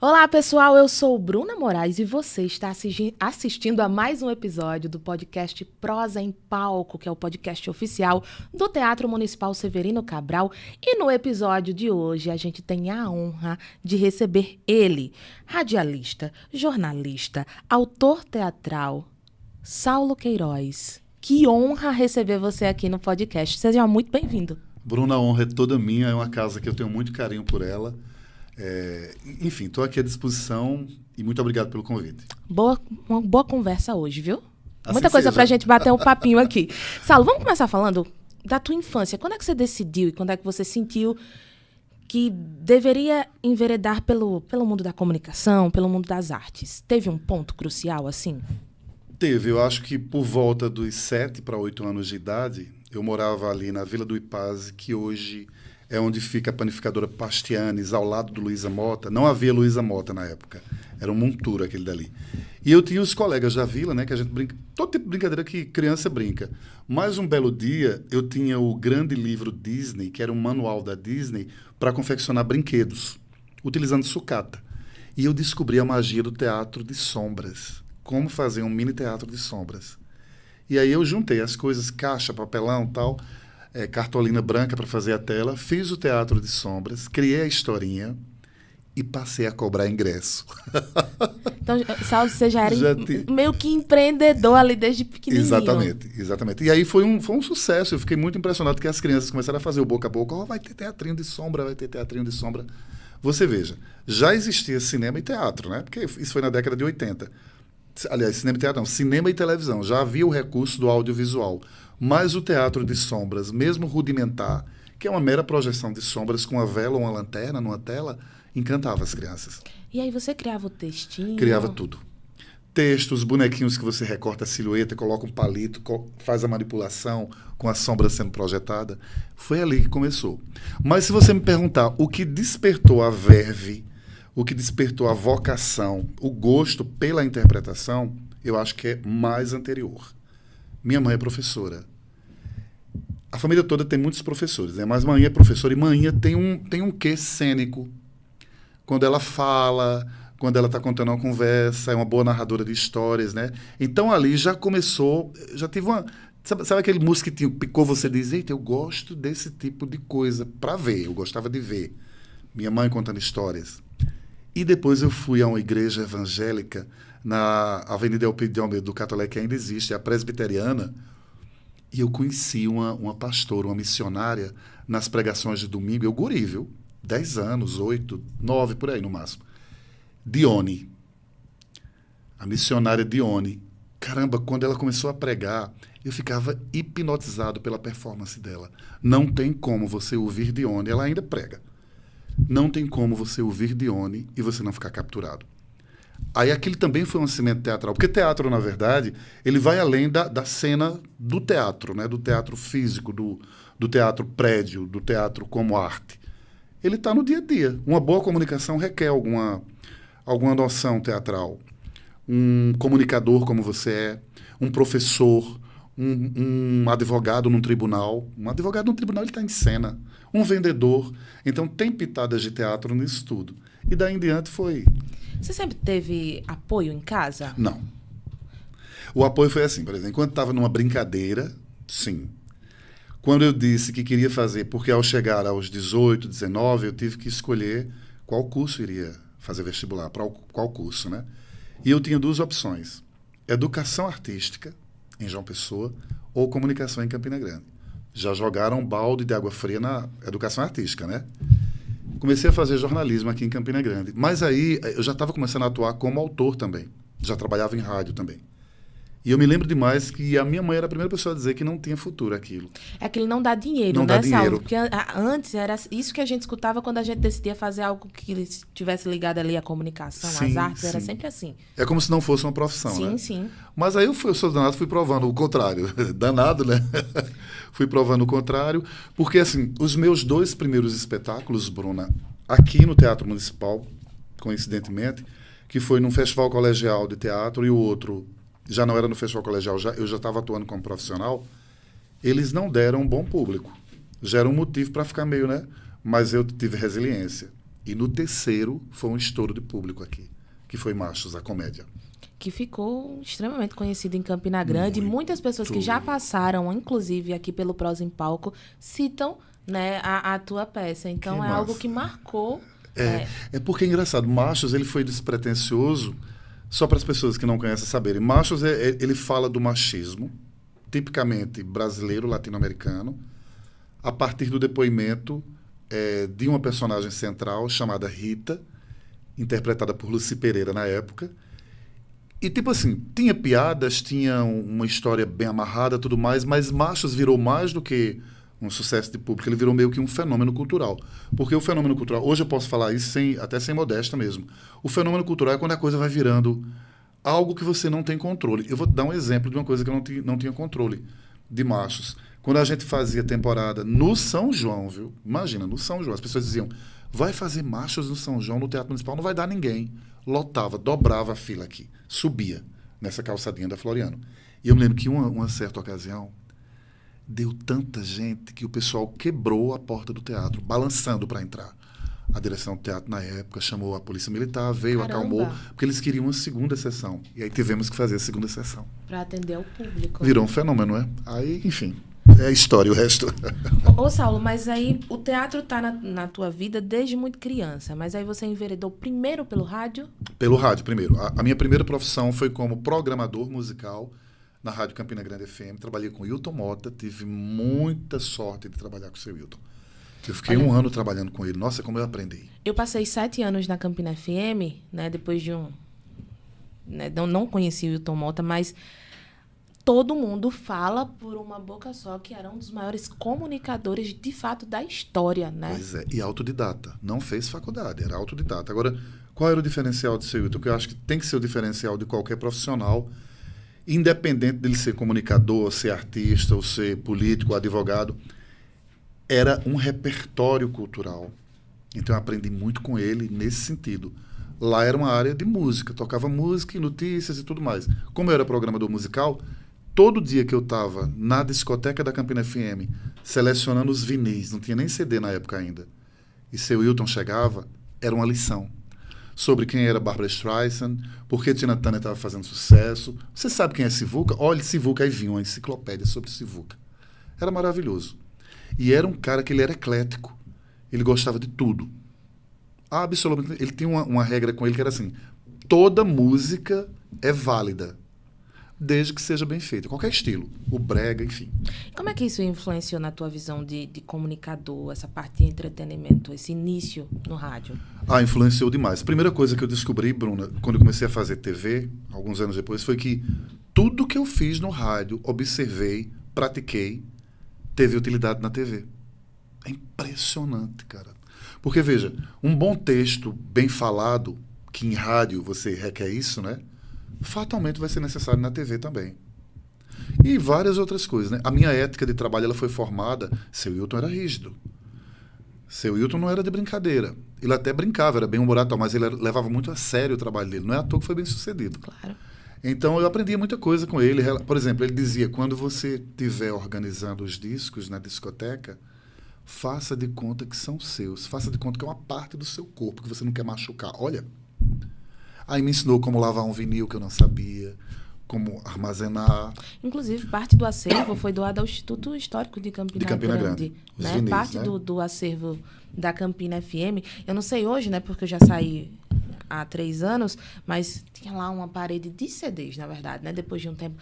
Olá, pessoal, eu sou Bruna Moraes e você está assistindo a mais um episódio do podcast Prosa em Palco, que é o podcast oficial do Teatro Municipal Severino Cabral. E no episódio de hoje a gente tem a honra de receber ele, radialista, jornalista, autor teatral, Saulo Queiroz. Que honra receber você aqui no podcast. Seja muito bem-vindo. Bruna, a honra é toda minha, é uma casa que eu tenho muito carinho por ela. Enfim, estou aqui à disposição e muito obrigado pelo convite. Uma boa conversa hoje, viu? Assim Muita coisa seja. pra gente bater um papinho aqui. Saulo, vamos começar falando da tua infância. Quando é que você decidiu e quando é que você sentiu que deveria enveredar pelo mundo da comunicação, pelo mundo das artes? Teve um ponto crucial assim? Teve, eu acho que por volta dos 7 para 8 anos de idade, eu morava ali na Vila do Ipaz, que hoje é onde fica a panificadora Pastianes, ao lado do Luiza Mota. Não havia Luiza Mota na época, era um monturo aquele dali. E eu tinha os colegas da vila, né, que a gente brinca, todo tipo de brincadeira que criança brinca. Mas um belo dia, eu tinha o grande livro Disney, que era um manual da Disney, para confeccionar brinquedos, utilizando sucata. E eu descobri a magia do teatro de sombras, como fazer um mini teatro de sombras. E aí eu juntei as coisas, caixa, papelão e tal, cartolina branca para fazer a tela, fiz o teatro de sombras, criei a historinha e passei a cobrar ingresso. Então, Saulo, você já era meio que empreendedor ali desde pequenininho. Exatamente. E aí foi um sucesso, eu fiquei muito impressionado que as crianças começaram a fazer o boca a boca, vai ter teatrinho de sombra, vai ter teatrinho de sombra. Você veja, já existia cinema e teatro, né? Porque isso foi na década de 80. Aliás, cinema e teatro não, cinema e televisão. Já havia o recurso do audiovisual. Mas o teatro de sombras, mesmo rudimentar, que é uma mera projeção de sombras com uma vela ou uma lanterna numa tela, encantava as crianças. E aí você criava o textinho? Criava tudo. Textos, bonequinhos que você recorta a silhueta, coloca um palito, faz a manipulação com a sombra sendo projetada. Foi ali que começou. Mas se você me perguntar o que despertou a verve, o que despertou a vocação, o gosto pela interpretação, eu acho que é mais anterior. Minha mãe é professora. A família toda tem muitos professores, né? Mas mãe é professora e mãe tem um quê cênico. Quando ela fala, quando ela está contando uma conversa, é uma boa narradora de histórias, né? Então ali já começou, já tive uma... Sabe aquele mosquitinho que picou você e diz, eita, eu gosto desse tipo de coisa para ver, eu gostava de ver. Minha mãe contando histórias. E depois eu fui a uma igreja evangélica na Avenida Elpidio de Almeida do Catolé, que ainda existe, é a presbiteriana, e eu conheci uma pastora, uma missionária, nas pregações de domingo, eu guri, viu? 10 anos, 8, 9, por aí no máximo. Dione. A missionária Dione. Caramba, quando ela começou a pregar, eu ficava hipnotizado pela performance dela. Não tem como você ouvir Dione, ela ainda prega. Não tem como você ouvir Dione e você não ficar capturado. Aí aquilo também foi um nascimento teatral, porque teatro, na verdade, ele vai além da cena do teatro, né? Do teatro físico, do teatro prédio, do teatro como arte. Ele está no dia a dia. Uma boa comunicação requer alguma noção teatral. Um comunicador como você é, um professor, um advogado num tribunal. Um advogado num tribunal ele está em cena. Um vendedor. Então tem pitadas de teatro nisso tudo. E daí em diante foi... Você sempre teve apoio em casa? Não. O apoio foi assim, por exemplo, enquanto estava numa brincadeira, sim. Quando eu disse que queria fazer, porque ao chegar aos 18, 19, eu tive que escolher qual curso iria fazer vestibular, para qual curso, né? E eu tinha duas opções. Educação artística, em João Pessoa, ou comunicação em Campina Grande. Já jogaram um balde de água fria na educação artística, né? Comecei a fazer jornalismo aqui em Campina Grande. Mas aí eu já estava começando a atuar como autor também. Já trabalhava em rádio também. E eu me lembro demais que a minha mãe era a primeira pessoa a dizer que não tinha futuro aquilo. É que ele não dá dinheiro, não né, dá dinheiro. Saulo? Porque antes era isso que a gente escutava quando a gente decidia fazer algo que estivesse ligado ali à comunicação, às artes, era sempre assim. É como se não fosse uma profissão, né? Sim. Mas aí eu sou danado, fui provando o contrário. Danado, né? Fui provando o contrário. Porque, assim, os meus 2 primeiros espetáculos, Bruna, aqui no Teatro Municipal, coincidentemente, que foi num festival colegial de teatro e o outro... já não era no festival colegial, eu já estava atuando como profissional, eles não deram um bom público. Já era um motivo para ficar meio, né? Mas eu tive resiliência. E no terceiro foi um estouro de público aqui, que foi Machos, a comédia. Que ficou extremamente conhecido em Campina Grande. Muitas pessoas que já passaram, inclusive aqui pelo Prosa em Palco, citam, né, a tua peça. Então, é algo que marcou. É porque é engraçado. Machos, ele foi despretensioso, só para as pessoas que não conhecem saberem. Machos, ele fala do machismo, tipicamente brasileiro, latino-americano, a partir do depoimento de uma personagem central chamada Rita, interpretada por Lucy Pereira na época. E, tipo assim, tinha piadas, tinha uma história bem amarrada, tudo mais, mas Machos virou mais do que um sucesso de público, ele virou meio que um fenômeno cultural. Porque o fenômeno cultural, hoje eu posso falar isso até sem modéstia mesmo, o fenômeno cultural é quando a coisa vai virando algo que você não tem controle. Eu vou te dar um exemplo de uma coisa que eu não tinha controle, de Machos. Quando a gente fazia temporada no São João, viu? Imagina, no São João, as pessoas diziam, vai fazer Machos no São João, no Teatro Municipal, não vai dar ninguém. Lotava, dobrava a fila aqui, subia nessa calçadinha da Floriano. E eu me lembro que uma certa ocasião, deu tanta gente que o pessoal quebrou a porta do teatro, balançando para entrar. A direção do teatro, na época, chamou a polícia militar, veio, acalmou, porque eles queriam uma segunda sessão. E aí tivemos que fazer a segunda sessão. Para atender o público. Virou um fenômeno, não é? Aí, enfim, é história o resto. Ô, Saulo, mas aí o teatro está na tua vida desde muito criança, mas aí você enveredou primeiro pelo rádio? Pelo rádio, primeiro. A minha primeira profissão foi como programador musical na Rádio Campina Grande FM. Trabalhei com Wilton Mota, tive muita sorte de trabalhar com o seu Wilton. Eu fiquei um ano trabalhando com ele. Nossa, como eu aprendi. Eu passei 7 anos na Campina FM, né, depois de né, não conheci o Wilton Mota, mas todo mundo fala por uma boca só que era um dos maiores comunicadores, de fato, da história, né? Pois é, e autodidata. Não fez faculdade, era autodidata. Agora, qual era o diferencial do seu Wilton? Porque eu acho que tem que ser o diferencial de qualquer profissional, independente dele ser comunicador, ser artista, ou ser político, advogado, era um repertório cultural. Então, eu aprendi muito com ele nesse sentido. Lá era uma área de música, tocava música e notícias e tudo mais. Como eu era programador musical, todo dia que eu estava na discoteca da Campina FM, selecionando os vinis, não tinha nem CD na época ainda, e seu Wilton chegava, era uma lição sobre quem era Barbra Streisand, por que Tina Turner estava fazendo sucesso. Você sabe quem é Sivuca? Olha, Sivuca, aí vinha uma enciclopédia sobre Sivuca. Era maravilhoso. E era um cara que ele era eclético. Ele gostava de tudo. Absolutamente. Ele tinha uma regra com ele que era assim, toda música é válida, desde que seja bem feita. Qualquer estilo. O brega, enfim. Como é que isso influenciou na tua visão de comunicador, essa parte de entretenimento, esse início no rádio? Influenciou demais. A primeira coisa que eu descobri, Bruna, quando eu comecei a fazer TV, alguns anos depois, foi que tudo que eu fiz no rádio, observei, pratiquei, teve utilidade na TV. É impressionante, cara. Porque, veja, um bom texto bem falado, que em rádio você requer isso, né? Fatalmente vai ser necessário na TV também. E várias outras coisas, né? A minha ética de trabalho ela foi formada... Seu Wilton era rígido. Seu Wilton não era de brincadeira. Ele até brincava, era bem humorado, mas ele levava muito a sério o trabalho dele. Não é à toa que foi bem sucedido. Claro. Então, eu aprendi muita coisa com ele. Por exemplo, ele dizia, quando você estiver organizando os discos na discoteca, faça de conta que são seus. Faça de conta que é uma parte do seu corpo, que você não quer machucar. Olha, aí me ensinou como lavar um vinil, que eu não sabia, como armazenar. Inclusive, parte do acervo foi doada ao Instituto Histórico de Campina Grande. Né? Vinis, parte, né? do acervo da Campina FM. Eu não sei hoje, né, porque eu já saí há 3 anos, mas tinha lá uma parede de CDs, na verdade, né? Depois de um tempo,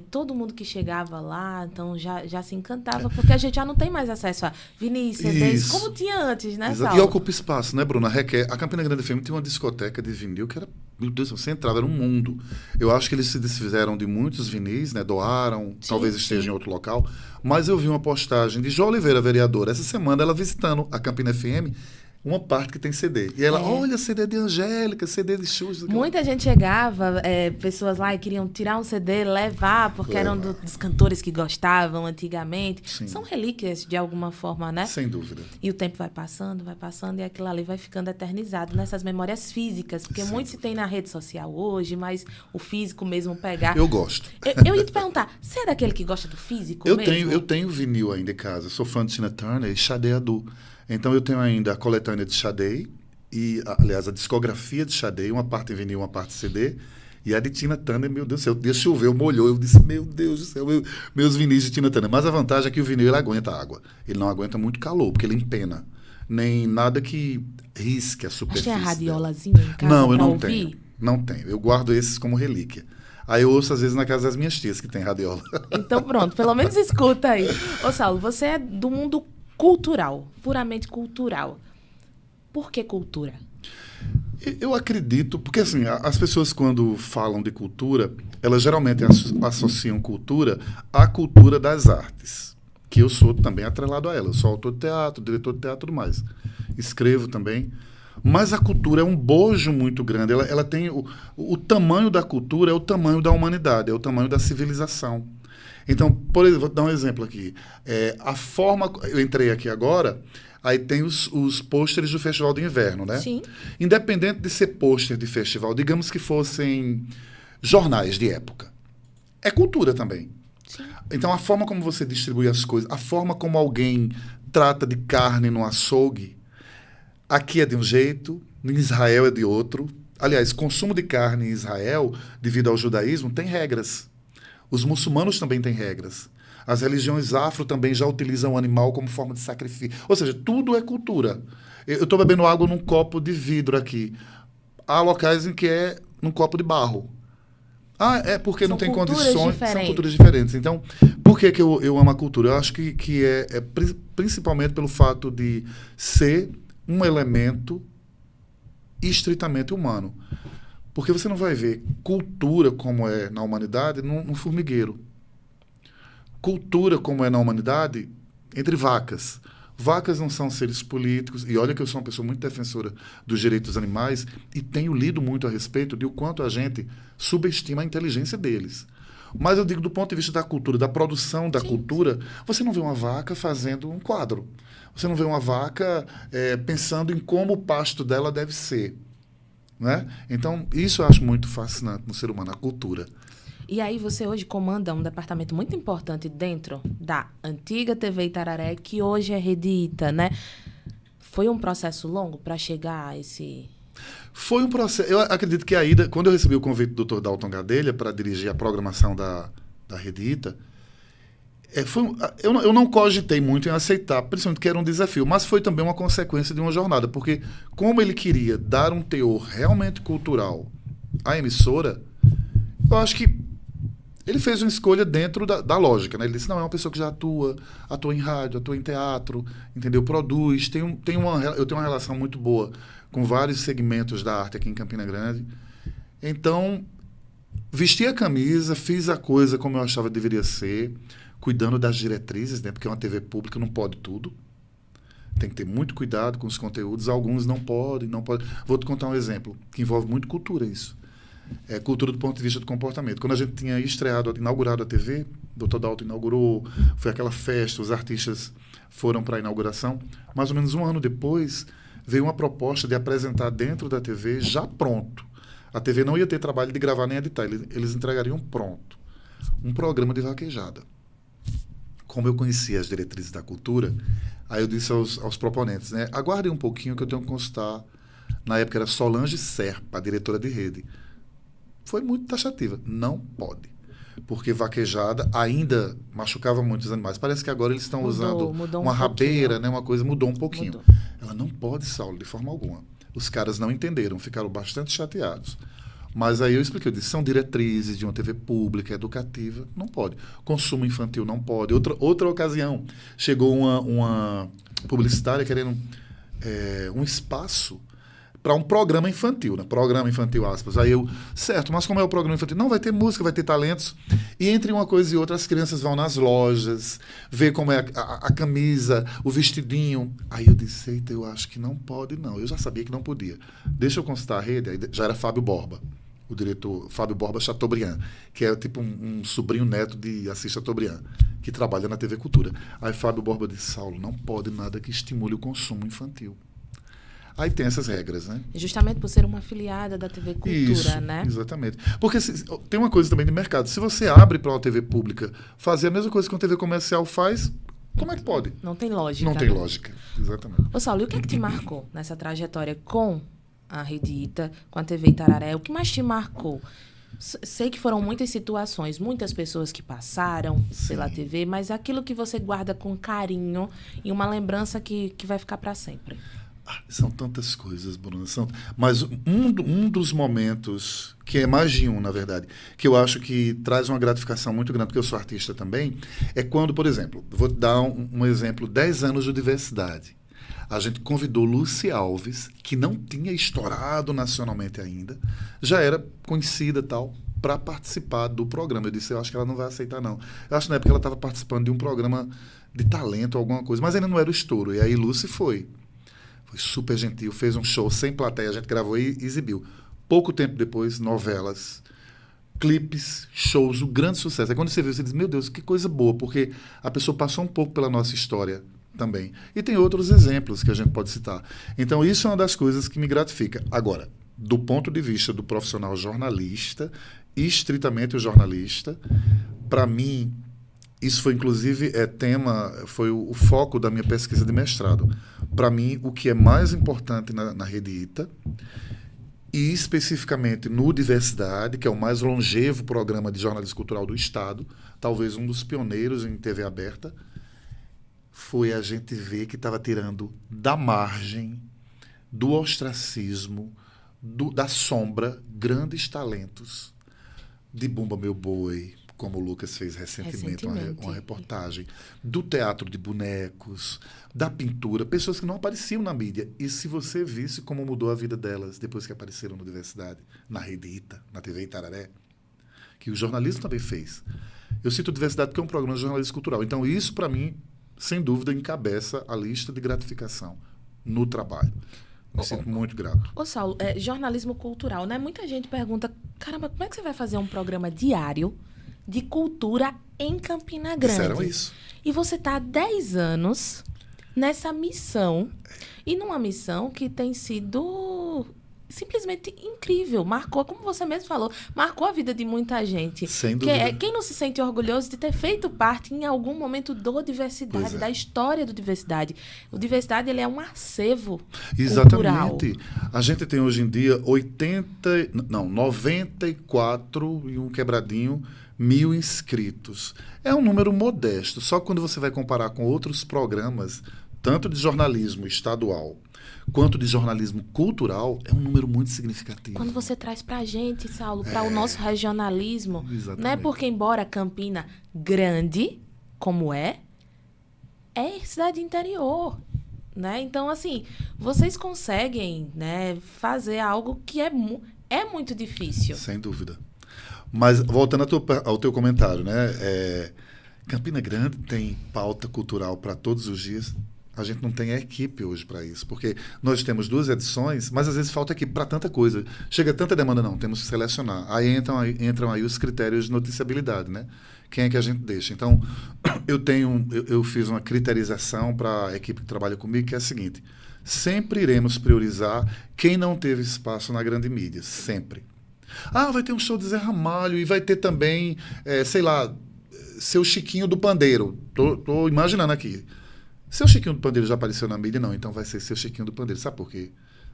todo mundo que chegava lá, então já se encantava, porque a gente já não tem mais acesso a vinis, CDs, Isso. Como tinha antes, né, Saulo? E ocupa espaço, né, Bruna? A Campina Grande FM tinha uma discoteca de vinil que era, meu Deus, você entrava, era um mundo. Eu acho que eles se desfizeram de muitos vinis, né? Doaram, talvez esteja em outro local, mas eu vi uma postagem de Jo Oliveira, vereadora, essa semana, ela visitando a Campina FM, uma parte que tem CD. E ela, olha, CD de Angélica, CD de Xuxa. Muita gente chegava, pessoas lá e queriam tirar um CD, levar, porque eram dos cantores que gostavam antigamente. Sim. São relíquias, de alguma forma, né? Sem dúvida. E o tempo vai passando, e aquilo ali vai ficando eternizado nessas memórias físicas, porque muito se tem na rede social hoje, mas o físico mesmo pegar... Eu gosto. Eu ia te perguntar, você é daquele que gosta do físico mesmo? Eu tenho vinil ainda em casa. Eu sou fã de Tina Turner e Xadê Adu. Então, eu tenho ainda a coletânea de Xadê e, aliás, a discografia de Xadê, uma parte em vinil, uma parte CD, e a de Tina Turner, meu Deus do céu, deixa chover, molhou, eu disse, meu Deus do céu, meus vinis de Tina Turner. Mas a vantagem é que o vinil ele aguenta água, ele não aguenta muito calor, porque ele empena, nem nada que risque a superfície. Mas tem a dela. radiolazinha em casa Não, eu não ouvir? tenho, não tenho. Eu guardo esses como relíquia. Aí eu ouço às vezes na casa das minhas tias, que tem radiola. Então pronto, pelo menos escuta aí. Ô Saulo, você é do mundo cultural, puramente cultural. Por que cultura? Eu acredito, porque assim, as pessoas quando falam de cultura, elas geralmente associam cultura à cultura das artes, que eu sou também atrelado a ela. Eu sou autor de teatro, diretor de teatro e tudo mais. Escrevo também. Mas a cultura é um bojo muito grande. Ela tem o tamanho da cultura é o tamanho da humanidade, é o tamanho da civilização. Então, por exemplo, vou dar um exemplo aqui. A forma... Eu entrei aqui agora, aí tem os pôsteres do Festival de Inverno, né? Sim. Independente de ser pôster de festival, digamos que fossem jornais de época. É cultura também. Sim. Então, a forma como você distribui as coisas, a forma como alguém trata de carne no açougue, aqui é de um jeito, em Israel é de outro. Aliás, consumo de carne em Israel, devido ao judaísmo, tem regras. Os muçulmanos também têm regras. As religiões afro também já utilizam o animal como forma de sacrifício. Ou seja, tudo é cultura. Eu estou bebendo água num copo de vidro aqui. Há locais em que é num copo de barro. É porque São não tem culturas condições. diferentes. São culturas diferentes. Então, por que eu amo a cultura? Eu acho que é principalmente pelo fato de ser um elemento estritamente humano. Porque você não vai ver cultura como é na humanidade num formigueiro. Cultura como é na humanidade entre vacas. Vacas não são seres políticos, e olha que eu sou uma pessoa muito defensora dos direitos dos animais e tenho lido muito a respeito de o quanto a gente subestima a inteligência deles. Mas eu digo do ponto de vista da cultura, da produção da cultura, você não vê uma vaca fazendo um quadro. Você não vê uma vaca pensando em como o pasto dela deve ser. Né? Então, isso eu acho muito fascinante no ser humano, a cultura. E aí você hoje comanda um departamento muito importante dentro da antiga TV Itararé, que hoje é Rede Ita, né? Foi um processo longo para chegar a esse... Foi um processo. Eu acredito que a ida, quando eu recebi o convite do Dr. Dalton Gadelha para dirigir a programação da Rede Ita, eu não cogitei muito em aceitar, principalmente que era um desafio, mas foi também uma consequência de uma jornada, porque como ele queria dar um teor realmente cultural à emissora, eu acho que ele fez uma escolha dentro da lógica, né? Ele disse, não, é uma pessoa que já atua em rádio, atua em teatro, entendeu? Produz, eu tenho uma relação muito boa com vários segmentos da arte aqui em Campina Grande. Então, vesti a camisa, fiz a coisa como eu achava que deveria ser, cuidando das diretrizes, né? Porque uma TV pública não pode tudo. Tem que ter muito cuidado com os conteúdos. Alguns não podem. Vou te contar um exemplo, que envolve muito cultura isso. Cultura do ponto de vista do comportamento. Quando a gente tinha inaugurado a TV, o Dr. Dalton inaugurou, foi aquela festa, os artistas foram para a inauguração. Mais ou menos um ano depois, veio uma proposta de apresentar dentro da TV já pronto. A TV não ia ter trabalho de gravar nem editar, eles entregariam pronto. Um programa de vaquejada. Como eu conhecia as diretrizes da cultura, aí eu disse aos proponentes, né, aguardem um pouquinho que eu tenho que consultar. Na época era Solange Serpa, a diretora de rede. Foi muito taxativa. Não pode. Porque vaquejada ainda machucava muito os animais. Parece que agora eles estão usando uma rabeira, né? Uma coisa mudou um pouquinho. Mudou. Ela não pode, Saulo, de forma alguma. Os caras não entenderam, ficaram bastante chateados. Mas aí eu expliquei, eu disse, são diretrizes de uma TV pública, educativa, não pode. Consumo infantil não pode. Outra ocasião, chegou uma publicitária querendo um espaço para um programa infantil, né? Programa infantil, aspas. Aí certo, mas como é o programa infantil? Não, vai ter música, vai ter talentos. E entre uma coisa e outra, as crianças vão nas lojas, ver como é a camisa, o vestidinho. Aí eu disse, eita, eu acho que não pode, não. Eu já sabia que não podia. Deixa eu consultar a rede. Aí já era Fábio Borba, o diretor, Fábio Borba Chateaubriand, que é tipo um sobrinho neto de Assis Chateaubriand, que trabalha na TV Cultura. Aí Fábio Borba disse, Saulo, não pode nada que estimule o consumo infantil. Aí tem essas regras, né? Justamente por ser uma afiliada da TV Cultura, isso, né? Exatamente. Porque tem uma coisa também de mercado. Se você abre para uma TV pública fazer a mesma coisa que uma TV comercial faz, Como é que pode? Não tem lógica. Não tem lógica, exatamente. Ô, Saulo, e o que é que te marcou nessa trajetória com a Rede Ita, com a TV Itararé? O que mais te marcou? Sei que foram muitas situações, muitas pessoas que passaram pela TV, mas aquilo que você guarda com carinho e uma lembrança que vai ficar para sempre. São tantas coisas, Bruna. Mas um dos momentos, que é mais de um, na verdade, que eu acho que traz uma gratificação muito grande, porque eu sou artista também, é quando, por exemplo, vou dar um exemplo, 10 anos de diversidade. A gente convidou Lucy Alves, que não tinha estourado nacionalmente ainda, já era conhecida e tal, para participar do programa. Eu disse, eu acho que ela não vai aceitar, não. Eu acho que na época ela estava participando de um programa de talento, alguma coisa, mas ainda não era o estouro. E aí Lucy foi. Foi super gentil, fez um show sem plateia, a gente gravou e exibiu. Pouco tempo depois, novelas, clipes, shows, o grande sucesso. Aí quando você vê, você diz, meu Deus, que coisa boa, porque a pessoa passou um pouco pela nossa história também. E tem outros exemplos que a gente pode citar. Então, isso é uma das coisas que me gratifica. Agora, do ponto de vista do profissional jornalista, estritamente o jornalista, para mim, isso foi, inclusive, foi o foco da minha pesquisa de mestrado. Para mim, o que é mais importante na Rede Ita, e especificamente no Diversidade, que é o mais longevo programa de jornalismo cultural do Estado, talvez um dos pioneiros em TV aberta, foi a gente ver que estava tirando da margem, do ostracismo, da sombra, grandes talentos de Bumba Meu Boi, como o Lucas fez recentemente. Uma reportagem, do teatro de bonecos, da pintura, pessoas que não apareciam na mídia. E se você visse como mudou a vida delas depois que apareceram no Diversidade, na Rede Ita, na TV Itararé, que o jornalismo também fez. Eu cito Diversidade porque é um programa de jornalismo cultural. Então, isso, para mim, sem dúvida, encabeça a lista de gratificação no trabalho. Me sinto muito grato. Ô, Saulo, jornalismo cultural, né? Muita gente pergunta, caramba, como é que você vai fazer um programa diário de cultura em Campina Grande? Disseram isso. E você está há 10 anos nessa missão. E numa missão que tem sido simplesmente incrível. Marcou, como você mesmo falou, marcou a vida de muita gente. Sem dúvida. Quem não se sente orgulhoso de ter feito parte em algum momento do Diversidade, da história do Diversidade. O Diversidade, ele é um acervo cultural. Exatamente. A gente tem hoje em dia 94 e um quebradinho mil inscritos. É um número modesto. Só que quando você vai comparar com outros programas, tanto de jornalismo estadual quanto de jornalismo cultural, é um número muito significativo. Quando você traz pra gente, Saulo, para o nosso regionalismo, exatamente. Né? Porque embora Campina grande, como é cidade interior, né? Então, assim, vocês conseguem, né, fazer algo que é muito difícil. Sem dúvida. Mas, voltando ao teu comentário, né? Campina Grande tem pauta cultural para todos os dias. A gente não tem a equipe hoje para isso, porque nós temos 2 edições, mas às vezes falta equipe para tanta coisa. Chega tanta demanda, não, temos que selecionar. Aí entram aí os critérios de noticiabilidade, né? Quem é que a gente deixa? Então, eu fiz uma criterização para a equipe que trabalha comigo, que é a seguinte: sempre iremos priorizar quem não teve espaço na grande mídia, sempre. Vai ter um show de Zé Ramalho e vai ter também, sei lá, seu Chiquinho do Pandeiro. Tô imaginando aqui. Seu Chiquinho do Pandeiro já apareceu na mídia? Não, então vai ser seu Chiquinho do Pandeiro. Sabe por quê?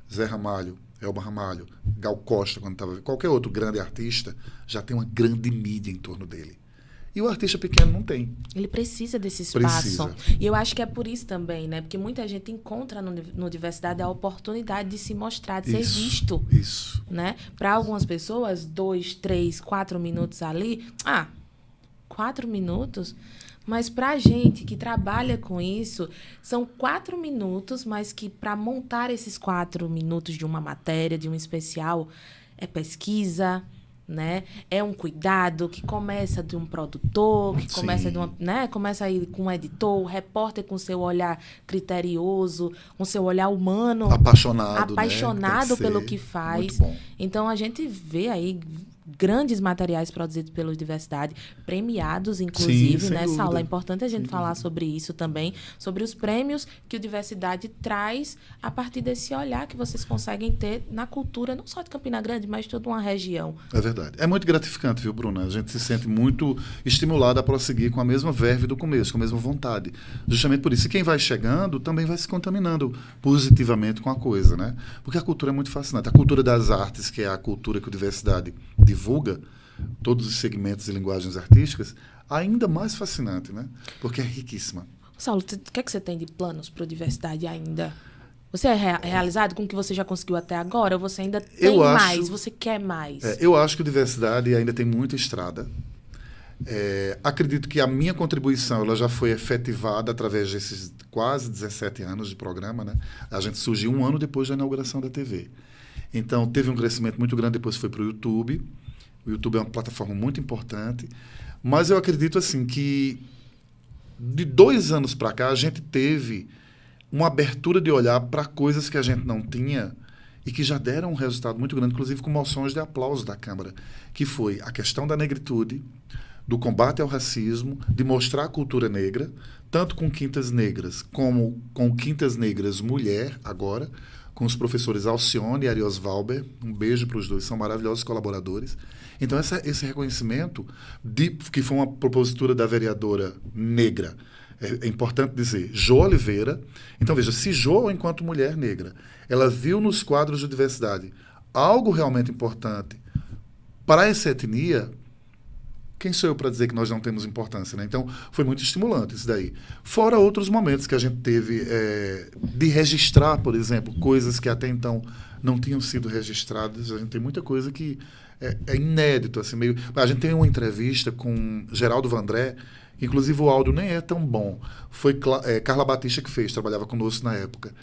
Zé Ramalho, Elba Ramalho, Gal Costa, quando estava... Qualquer outro grande artista já tem uma grande mídia em torno dele. E o artista pequeno não tem. Ele precisa desse espaço. E eu acho que é por isso também, né? Porque muita gente encontra no Diversidade a oportunidade de se mostrar, de ser visto. Isso. Né? Para algumas pessoas, 2, 3, 4 minutos ali... 4 minutos... Mas para a gente que trabalha com isso, são 4 minutos, mas que para montar esses 4 minutos de uma matéria, de um especial, é pesquisa, né? É um cuidado que começa de um produtor, que começa de começa aí com um editor, o repórter com seu olhar criterioso, com seu olhar humano, apaixonado né? Pelo que faz. Muito bom. Então a gente vê aí grandes materiais produzidos pela diversidade, premiados, inclusive, Sim, sem né, Saulo? dúvida. É importante a gente falar sobre isso também, sobre os prêmios que o Diversidade traz a partir desse olhar que vocês conseguem ter na cultura, não só de Campina Grande, mas de toda uma região. É verdade. É muito gratificante, viu, Bruna? A gente se sente muito estimulado a prosseguir com a mesma verve do começo, com a mesma vontade. Justamente por isso. E quem vai chegando também vai se contaminando positivamente com a coisa, né? Porque a cultura é muito fascinante. A cultura das artes, que é a cultura que o Diversidade divulga, todos os segmentos e linguagens artísticas, ainda mais fascinante, né? Porque é riquíssima. Saulo, o que é que você tem de planos para a Diversidade ainda? Você é realizado com o que você já conseguiu até agora? Ou você ainda tem mais? Você quer mais? Eu acho que a Diversidade ainda tem muita estrada. Acredito que a minha contribuição ela já foi efetivada através desses quase 17 anos de programa, né? A gente surgiu um ano depois da inauguração da TV. Então, teve um crescimento muito grande, depois foi para o YouTube. O YouTube é uma plataforma muito importante. Mas eu acredito assim que de 2 anos para cá a gente teve uma abertura de olhar para coisas que a gente não tinha e que já deram um resultado muito grande, inclusive com moções de aplauso da Câmara, que foi a questão da negritude, do combate ao racismo, de mostrar a cultura negra, tanto com Quintas Negras como com Quintas Negras Mulher, agora, com os professores Alcione e Arios Valber. Um beijo para os dois, são maravilhosos colaboradores. Então, esse reconhecimento, que foi uma propositura da vereadora negra, é importante dizer, Jo Oliveira. Então, veja, se Jo, enquanto mulher negra, ela viu nos quadros de diversidade algo realmente importante para essa etnia, quem sou eu para dizer que nós não temos importância, né? Então, foi muito estimulante isso daí. Fora outros momentos que a gente teve de registrar, por exemplo, coisas que até então não tinham sido registradas. A gente tem muita coisa que é inédito. Assim, meio... A gente tem uma entrevista com Geraldo Vandré, que inclusive o áudio nem é tão bom. Foi Carla Batista que fez, trabalhava conosco na época.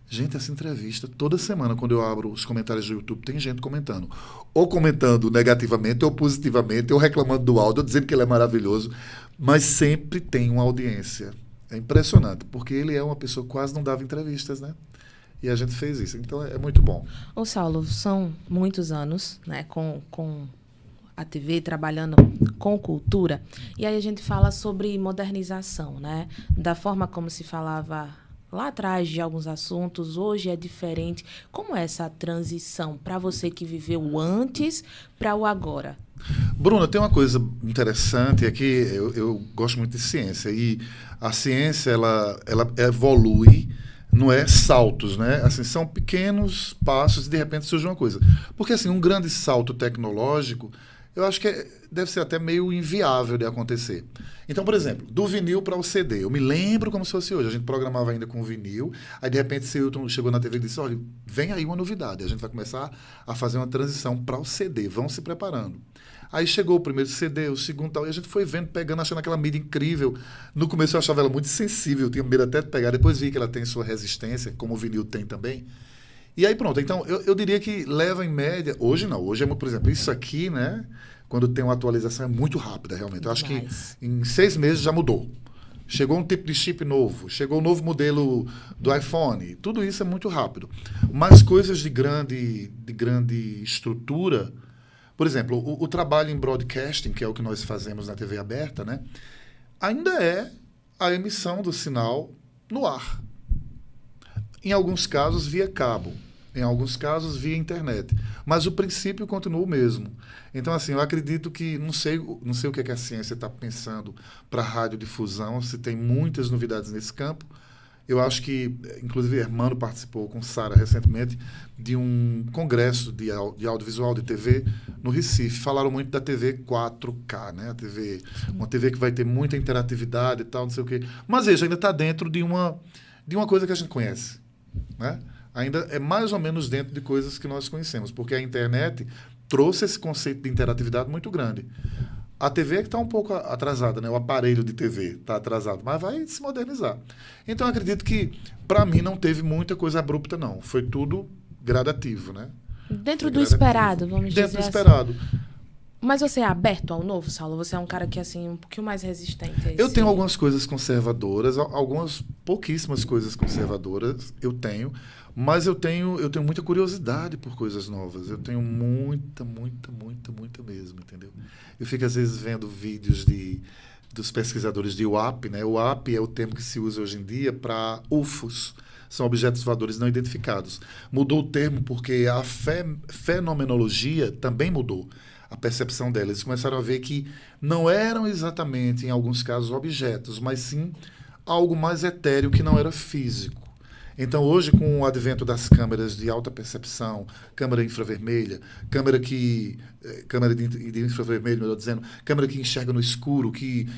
Gente, essa entrevista, toda semana, quando eu abro os comentários do YouTube, tem gente comentando. Ou comentando negativamente, ou positivamente, ou reclamando do áudio, ou dizendo que ele é maravilhoso. Mas sempre tem uma audiência. É impressionante, porque ele é uma pessoa que quase não dava entrevistas, né? E a gente fez isso. Então, é muito bom. Ô, Saulo, são muitos anos, né, com a TV, trabalhando com cultura. E aí a gente fala sobre modernização, né? Da forma como se falava lá atrás de alguns assuntos, hoje é diferente. Como é essa transição para você que viveu antes para o agora? Bruna, tem uma coisa interessante, é que eu gosto muito de ciência, e a ciência ela evolui, não é saltos, né? Assim, são pequenos passos e de repente surge uma coisa. Porque assim, um grande salto tecnológico, eu acho que deve ser até meio inviável de acontecer. Então, por exemplo, do vinil para o CD. Eu me lembro como se fosse hoje. A gente programava ainda com vinil, aí de repente o Hilton chegou na TV e disse, olha, vem aí uma novidade. A gente vai começar a fazer uma transição para o CD. Vão se preparando. Aí chegou o primeiro CD, o segundo tal, e a gente foi vendo, pegando, achando aquela mídia incrível. No começo eu achava ela muito sensível, eu tinha medo até de pegar. Depois vi que ela tem sua resistência, como o vinil tem também. E aí pronto, então eu diria que leva em média, hoje não, hoje é, por exemplo, isso aqui, né, quando tem uma atualização é muito rápida realmente, eu acho que em 6 meses já mudou, chegou um tipo de chip novo, chegou um novo modelo do iPhone, tudo isso é muito rápido, mas coisas de grande estrutura, por exemplo, o trabalho em broadcasting, que é o que nós fazemos na TV aberta, né, ainda é a emissão do sinal no ar. Em alguns casos, via cabo. Em alguns casos, via internet. Mas o princípio continua o mesmo. Então, assim, eu acredito que... Não sei o que é que a ciência está pensando para a radiodifusão, se tem muitas novidades nesse campo. Eu acho que, inclusive, Hermano participou com Sara recentemente de um congresso de audiovisual, de TV, no Recife. Falaram muito da TV 4K, né? Uma TV que vai ter muita interatividade e tal, não sei o quê. Mas, veja, ainda está dentro de uma coisa que a gente conhece. Né? Ainda é mais ou menos dentro de coisas que nós conhecemos, porque a internet trouxe esse conceito de interatividade muito grande. A TV é que está um pouco atrasada, né? O aparelho de TV está atrasado, mas vai se modernizar. Então, eu acredito que, para mim, não teve muita coisa abrupta, não. Foi tudo gradativo, né? Dentro do esperado, vamos dizer assim. Dentro do esperado. Mas você é aberto ao novo, Saulo? Você é um cara que, assim, um pouquinho mais resistente a Eu esse... tenho algumas coisas conservadoras, algumas pouquíssimas coisas conservadoras eu tenho, mas eu tenho muita curiosidade por coisas novas. Eu tenho muita mesmo, entendeu? Eu fico, às vezes, vendo vídeos dos pesquisadores de UAP, né? O UAP é o termo que se usa hoje em dia para UFOs. São objetos voadores não identificados. Mudou o termo porque a fenomenologia também mudou a percepção delas. Eles começaram a ver que não eram exatamente, em alguns casos, objetos, mas sim algo mais etéreo que não era físico. Então, hoje, com o advento das câmeras de alta percepção, câmera infravermelha, câmera de infravermelho, melhor dizendo, câmera que enxerga no escuro,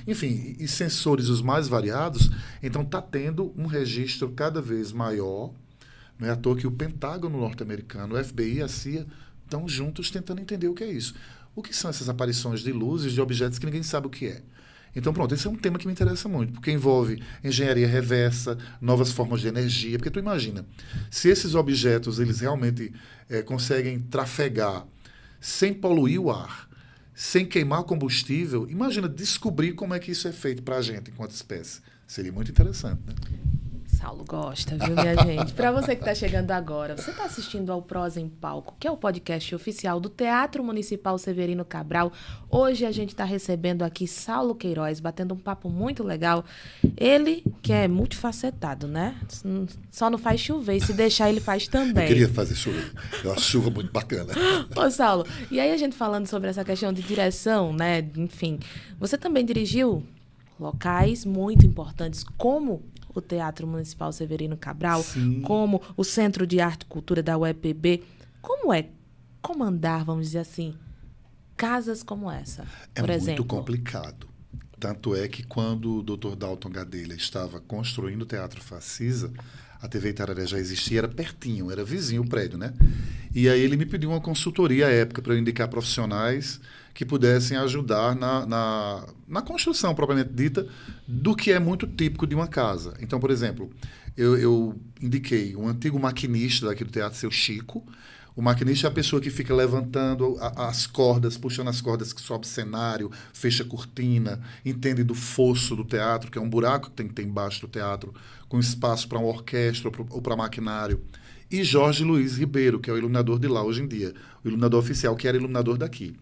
enfim, e sensores os mais variados, então está tendo um registro cada vez maior. Não é à toa que o Pentágono norte-americano, o FBI e a CIA estão juntos tentando entender o que é isso. O que são essas aparições de luzes, de objetos que ninguém sabe o que é? Então, pronto, esse é um tema que me interessa muito, porque envolve engenharia reversa, novas formas de energia, porque tu imagina, se esses objetos eles realmente conseguem trafegar sem poluir o ar, sem queimar combustível, imagina descobrir como é que isso é feito para a gente enquanto espécie. Seria muito interessante, né? Saulo gosta, viu, minha gente? Para você que está chegando agora, você está assistindo ao Prosa em Palco, que é o podcast oficial do Teatro Municipal Severino Cabral. Hoje a gente está recebendo aqui Saulo Queiroz, batendo um papo muito legal. Ele, que é multifacetado, né? Só não faz chover, e se deixar ele faz também. Eu queria fazer chover, é uma chuva muito bacana. Ô, Saulo, e aí a gente falando sobre essa questão de direção, né? Enfim, você também dirigiu locais muito importantes, como o Teatro Municipal Severino Cabral, Sim. como o Centro de Arte e Cultura da UEPB. Como é comandar, vamos dizer assim, casas como essa, por exemplo? É muito complicado. Tanto é que quando o Dr. Dalton Gadelha estava construindo o Teatro Facisa, a TV Itararé já existia, era pertinho, era vizinho o prédio, né? E aí ele me pediu uma consultoria à época para eu indicar profissionais que pudessem ajudar na construção, propriamente dita, do que é muito típico de uma casa. Então, por exemplo, eu indiquei um antigo maquinista daqui do teatro, seu Chico. O maquinista é a pessoa que fica levantando as cordas, puxando as cordas que sobe cenário, fecha cortina, entende do fosso do teatro, que é um buraco que tem que ter embaixo do teatro, com espaço para uma orquestra ou para maquinário. E Jorge Luiz Ribeiro, que é o iluminador de lá hoje em dia, o iluminador oficial, que era iluminador daqui.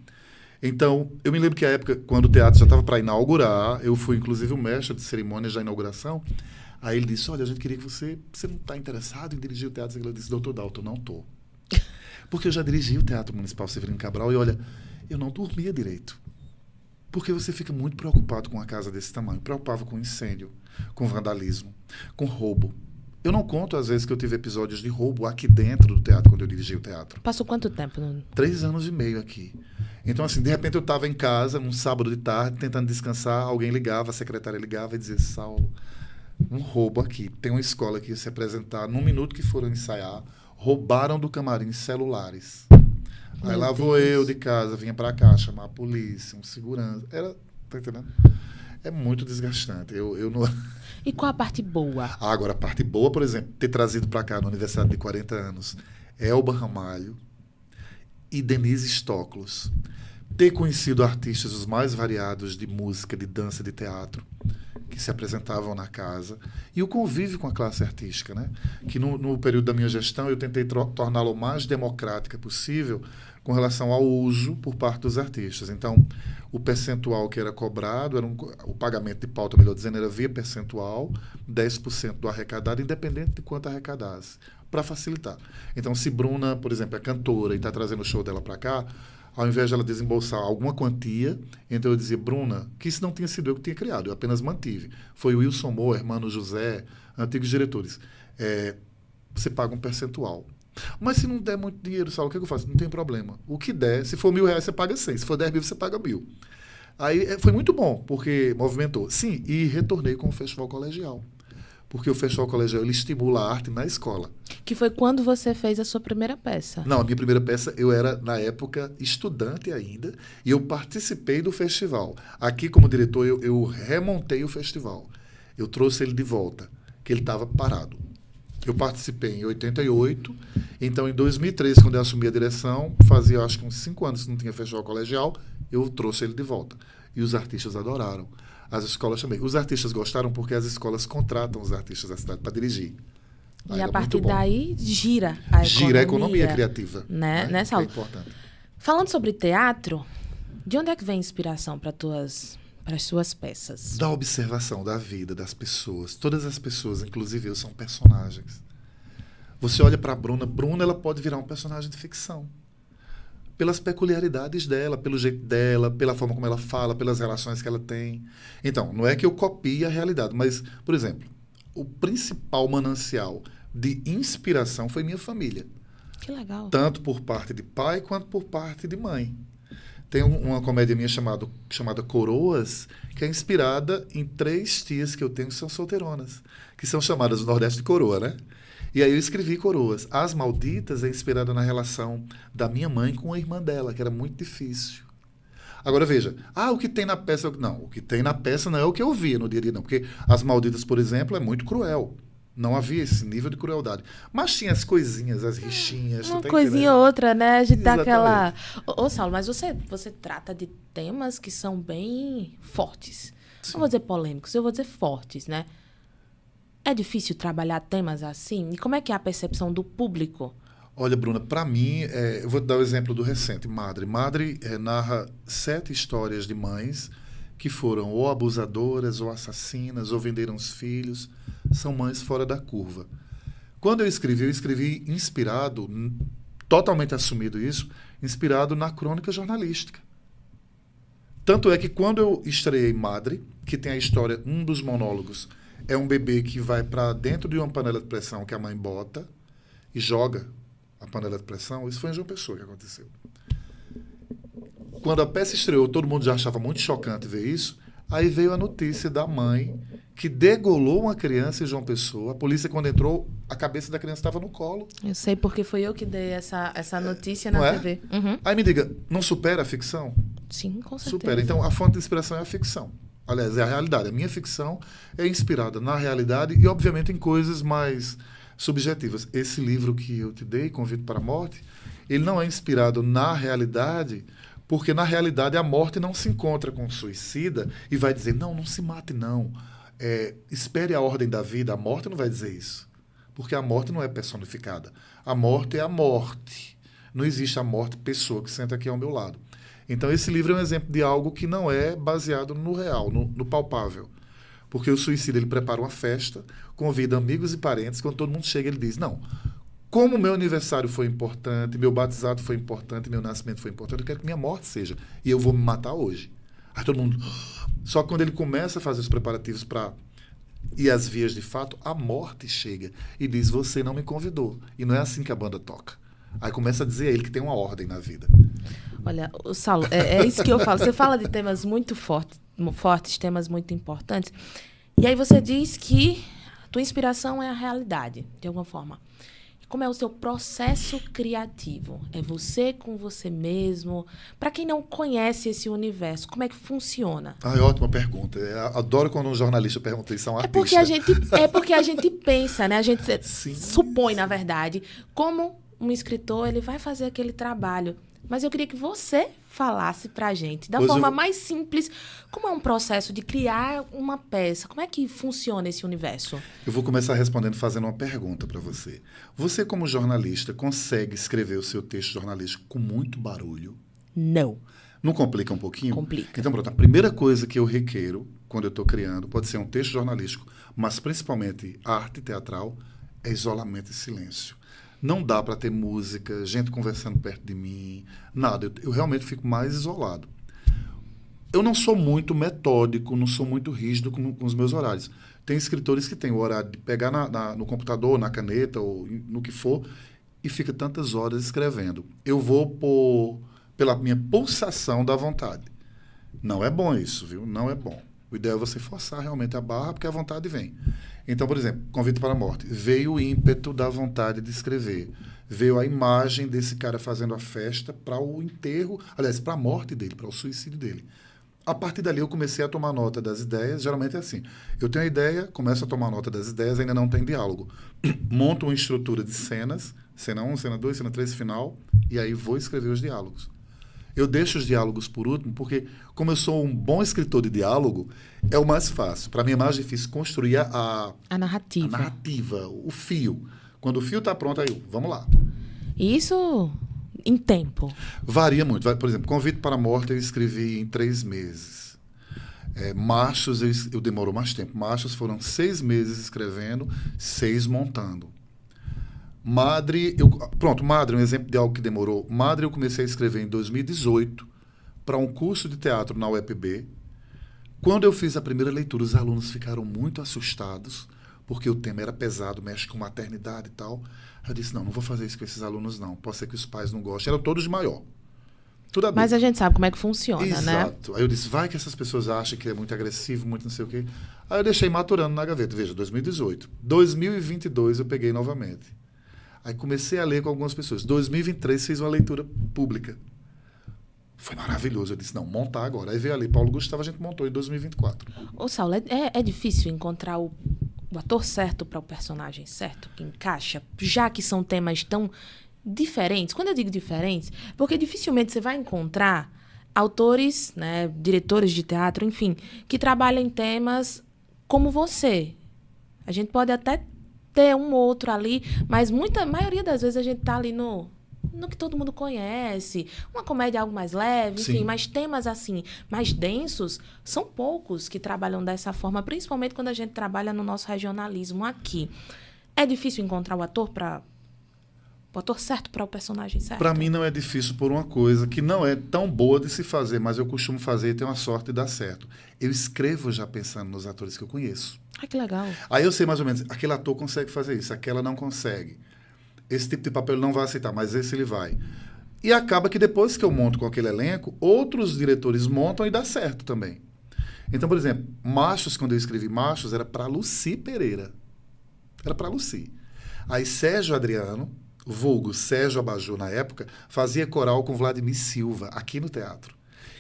Então, eu me lembro que a época, quando o teatro já estava para inaugurar, eu fui inclusive o mestre de cerimônias da inauguração, aí ele disse, olha, a gente queria que você não está interessado em dirigir o teatro? Eu disse, doutor Dalton, não estou. Porque eu já dirigi o Teatro Municipal Severino Cabral e, olha, eu não dormia direito. Porque você fica muito preocupado com uma casa desse tamanho. Preocupava com incêndio, com vandalismo, com roubo. Eu não conto, às vezes, que eu tive episódios de roubo aqui dentro do teatro, quando eu dirigi o teatro. Passou quanto tempo? 3 anos e meio aqui. Então, assim, de repente eu estava em casa, num sábado de tarde, tentando descansar, alguém ligava, a secretária ligava e dizia, Saulo, um roubo aqui. Tem uma escola que ia se apresentar, num minuto que foram ensaiar, roubaram do camarim celulares. Aí lá vou eu de casa, vinha para cá, chamar a polícia, um segurança. Tá entendendo? É muito desgastante. Eu não... E qual a parte boa? Agora, a parte boa, por exemplo, ter trazido para cá no aniversário de 40 anos Elba Ramalho e Denise Stoklos. Ter conhecido artistas os mais variados de música, de dança, de teatro, que se apresentavam na casa, e o convívio com a classe artística, né? Que no período da minha gestão eu tentei torná-la o mais democrática possível com relação ao uso por parte dos artistas. Então, o percentual que era cobrado, o pagamento de pauta, melhor dizendo, era via percentual, 10% do arrecadado, independente de quanto arrecadasse, para facilitar. Então, se Bruna, por exemplo, é cantora e está trazendo o show dela para cá, ao invés de ela desembolsar alguma quantia, então eu dizia, Bruna, que isso não tinha sido eu que tinha criado, eu apenas mantive. Foi o Wilson Moura, Mano José, antigos diretores. Você paga um percentual. Mas se não der muito dinheiro, Saulo, o que eu faço? Não tem problema. O que der, se for R$1.000, você paga 100. Se for 10 mil, você paga 1.000. Aí foi muito bom, porque movimentou. Sim, e retornei com o Festival Colegial. Porque o Festival Colegial ele estimula a arte na escola. Que foi quando você fez a sua primeira peça? Não, a minha primeira peça, eu era, na época, estudante ainda, e eu participei do festival. Aqui, como diretor, eu remontei o festival. Eu trouxe ele de volta, que ele estava parado. Eu participei em 88, então em 2013, quando eu assumi a direção, fazia acho que uns 5 anos que não tinha festival colegial, eu trouxe ele de volta. E os artistas adoraram. As escolas também. Os artistas gostaram porque as escolas contratam os artistas da cidade para dirigir. E a partir daí gira a economia. Gira a economia criativa. Né? Nessa aula. É importante. Falando sobre teatro, de onde é que vem a inspiração para as suas peças? Da observação da vida, das pessoas. Todas as pessoas, inclusive eu, são personagens. Você olha para a Bruna. Bruna, ela pode virar um personagem de ficção. Pelas peculiaridades dela, pelo jeito dela, pela forma como ela fala, pelas relações que ela tem. Então, não é que eu copie a realidade, mas, por exemplo, o principal manancial de inspiração foi minha família. Que legal. Tanto por parte de pai quanto por parte de mãe. Tem uma comédia minha chamada Coroas, que é inspirada em 3 tias que eu tenho que são solteironas, que são chamadas no Nordeste de coroa, né? E aí eu escrevi Coroas. As Malditas é inspirada na relação da minha mãe com a irmã dela, que era muito difícil. Agora veja, o que tem na peça... Não, o que tem na peça não é o que eu via no dia a dia, não. Porque As Malditas, por exemplo, é muito cruel. Não havia esse nível de crueldade. Mas tinha as coisinhas, as rixinhas. Uma coisinha ou outra, né? A gente dá aquela... Ô, Saulo, mas você trata de temas que são bem fortes. Sim. Não vou dizer polêmicos, eu vou dizer fortes, né? É difícil trabalhar temas assim? E como é que é a percepção do público? Olha, Bruna, para mim, eu vou te dar o exemplo do recente, Madre. Madre narra 7 histórias de mães que foram ou abusadoras, ou assassinas, ou venderam os filhos. São mães fora da curva. Quando eu escrevi inspirado, totalmente assumido isso, inspirado na crônica jornalística. Tanto é que quando eu estreiei Madre, que tem a história, um dos monólogos, é um bebê que vai para dentro de uma panela de pressão que a mãe bota e joga a panela de pressão. Isso foi em João Pessoa que aconteceu. Quando a peça estreou, todo mundo já achava muito chocante ver isso. Aí veio a notícia da mãe que degolou uma criança em João Pessoa. A polícia, quando entrou, a cabeça da criança estava no colo. Eu sei porque foi eu que dei essa notícia na TV. Uhum. Aí me diga, não supera a ficção? Sim, com certeza. Supera. Então, a fonte de inspiração é a ficção. Aliás, é a realidade. A minha ficção é inspirada na realidade e, obviamente, em coisas mais subjetivas. Esse livro que eu te dei, Convite para a Morte, ele não é inspirado na realidade, porque, na realidade, a morte não se encontra com o suicida e vai dizer, não se mate, não. Espere a ordem da vida. A morte não vai dizer isso. Porque a morte não é personificada. A morte é a morte. Não existe a morte pessoa que senta aqui ao meu lado. Então, esse livro é um exemplo de algo que não é baseado no real, no palpável. Porque o suicida, ele prepara uma festa, convida amigos e parentes, quando todo mundo chega, ele diz, não, como meu aniversário foi importante, meu batizado foi importante, meu nascimento foi importante, eu quero que minha morte seja, e eu vou me matar hoje. Aí todo mundo... Só que quando ele começa a fazer os preparativos para ir às vias de fato, a morte chega e diz, você não me convidou. E não é assim que a banda toca. Aí começa a dizer a ele que tem uma ordem na vida. Olha, Saulo, é isso que eu falo. Você fala de temas muito fortes, temas muito importantes. E aí você diz que a tua inspiração é a realidade, de alguma forma. Como é o seu processo criativo? É você com você mesmo? Para quem não conhece esse universo, como é que funciona? Ótima pergunta. Eu adoro quando um jornalista pergunta isso a um artista. Porque a gente pensa, né? A gente supõe, na verdade, como um escritor ele vai fazer aquele trabalho. Mas eu queria que você falasse pra gente, da forma mais simples, como é um processo de criar uma peça? Como é que funciona esse universo? Eu vou começar respondendo, fazendo uma pergunta para você. Você, como jornalista, consegue escrever o seu texto jornalístico com muito barulho? Não. Não complica um pouquinho? Complica. Então, pronto, a primeira coisa que eu requeiro, quando eu estou criando, pode ser um texto jornalístico, mas principalmente arte teatral, é isolamento e silêncio. Não dá para ter música, gente conversando perto de mim, nada. Eu realmente fico mais isolado. Eu não sou muito metódico, não sou muito rígido com os meus horários. Tem escritores que têm o horário de pegar no computador, na caneta ou no que for, e fica tantas horas escrevendo. Eu vou pela minha pulsação da vontade. Não é bom isso, viu? Não é bom. O ideal é você forçar realmente a barra, porque a vontade vem. Então, por exemplo, Convite para a Morte. Veio o ímpeto da vontade de escrever. Veio a imagem desse cara fazendo a festa para o enterro, aliás, para a morte dele, para o suicídio dele. A partir dali eu comecei a tomar nota das ideias, geralmente é assim. Eu tenho a ideia, começo a tomar nota das ideias, ainda não tem diálogo. Monto uma estrutura de cenas, cena 1, cena 2, cena 3, final, e aí vou escrever os diálogos. Eu deixo os diálogos por último, porque como eu sou um bom escritor de diálogo, é o mais fácil. Para mim é mais difícil construir A narrativa. a narrativa, o fio. Quando o fio está pronto, aí vamos lá. Isso em tempo. Varia muito. Por exemplo, Convite para a Morte eu escrevi em 3 meses. Machos eu demorou mais tempo. Machos foram 6 meses escrevendo, 6 montando. Madre, Madre, um exemplo de algo que demorou. Madre eu comecei a escrever em 2018 para um curso de teatro na UEPB. Quando eu fiz a primeira leitura, os alunos ficaram muito assustados, porque o tema era pesado, mexe com maternidade e tal. Eu disse, não vou fazer isso com esses alunos, não. Pode ser que os pais não gostem. Eram todos de maior. Tudo adulto. Mas a gente sabe como é que funciona, né? Exato. Aí eu disse, vai que essas pessoas acham que é muito agressivo, muito não sei o quê. Aí eu deixei maturando na gaveta. Veja, 2018. 2022 eu peguei novamente. Aí comecei a ler com algumas pessoas. 2023 fiz uma leitura pública. Foi maravilhoso. Eu disse, não, montar agora. Aí veio ali Paulo Gustavo, a gente montou em 2024. Ô, Saulo, é difícil encontrar o ator certo para o personagem certo, que encaixa, já que são temas tão diferentes. Quando eu digo diferentes, porque dificilmente você vai encontrar autores, né, diretores de teatro, enfim, que trabalham em temas como você. A gente pode até ter um ou outro ali, mas maioria das vezes a gente tá ali no que todo mundo conhece, uma comédia algo mais leve, enfim, Sim. mas temas assim, mais densos, são poucos que trabalham dessa forma, principalmente quando a gente trabalha no nosso regionalismo aqui. É difícil encontrar o ator certo para o personagem certo? Para mim não é difícil por uma coisa que não é tão boa de se fazer, mas eu costumo fazer e tenho a sorte de dar certo. Eu escrevo já pensando nos atores que eu conheço. Ah, que legal. Aí eu sei mais ou menos, aquele ator consegue fazer isso, aquela não consegue. Esse tipo de papel ele não vai aceitar, mas esse ele vai. E acaba que depois que eu monto com aquele elenco, outros diretores montam e dá certo também. Então, por exemplo, Machos, quando eu escrevi Machos, era para Lucy Pereira. Era para Lucy. Aí Sérgio Adriano, vulgo Sérgio Abajur na época, fazia coral com Vladimir Silva, aqui no teatro.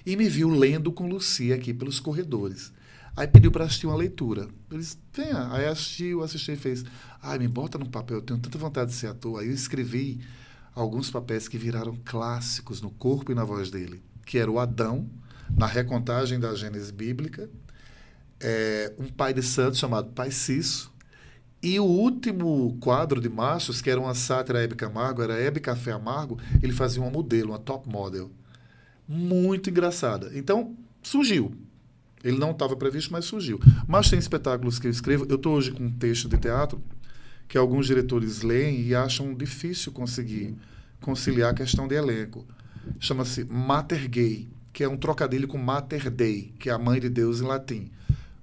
E me viu lendo com Lucy aqui pelos corredores. Aí pediu para assistir uma leitura. Eu disse, venha. Aí assisti e fez, me bota no papel, eu tenho tanta vontade de ser ator. Aí eu escrevi alguns papéis que viraram clássicos no corpo e na voz dele, que era o Adão, na recontagem da Gênese bíblica, um pai de santo chamado Pai Cisso, e o último quadro de Machos, que era uma sátira a Hebe Camargo, era Hebe Café Amargo, ele fazia uma modelo, uma top model. Muito engraçada. Então, surgiu. Ele não estava previsto, mas surgiu. Mas tem espetáculos que eu escrevo. Eu estou hoje com um texto de teatro que alguns diretores leem e acham difícil conseguir conciliar a questão de elenco. Chama-se Mater Gay, que é um trocadilho com Mater Dei, que é a mãe de Deus em latim.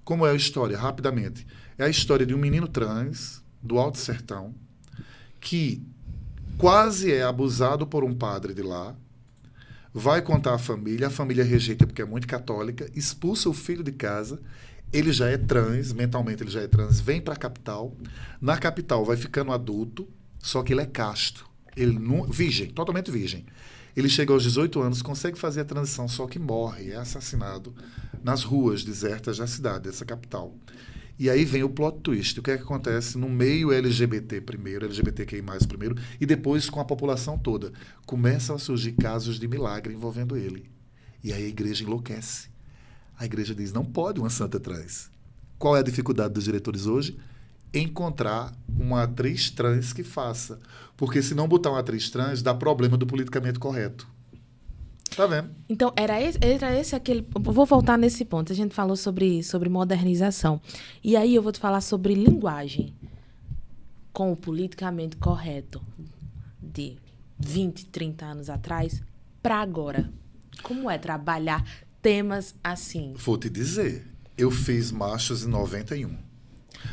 Como é a história? Rapidamente. É a história de um menino trans, do Alto Sertão, que quase é abusado por um padre de lá, vai contar à família, a família rejeita porque é muito católica, expulsa o filho de casa, ele já é trans, mentalmente ele já é trans, vem para a capital, na capital vai ficando adulto, só que ele é casto, ele não, virgem, totalmente virgem. Ele chega aos 18 anos, consegue fazer a transição, só que morre, é assassinado nas ruas desertas da cidade, dessa capital. E aí vem o plot twist. O que é que acontece no meio LGBT primeiro, LGBTQI+, primeiro, e depois com a população toda? Começam a surgir casos de milagre envolvendo ele. E aí a igreja enlouquece. A igreja diz, não pode uma santa trans. Qual é a dificuldade dos diretores hoje? Encontrar uma atriz trans que faça. Porque se não botar uma atriz trans, dá problema do politicamente correto. Tá vendo? Então, era esse aquele... Vou voltar nesse ponto. A gente falou sobre modernização. E aí eu vou te falar sobre linguagem. Com o politicamente correto de 20, 30 anos atrás para agora. Como é trabalhar temas assim? Vou te dizer. Eu fiz Machos em 91.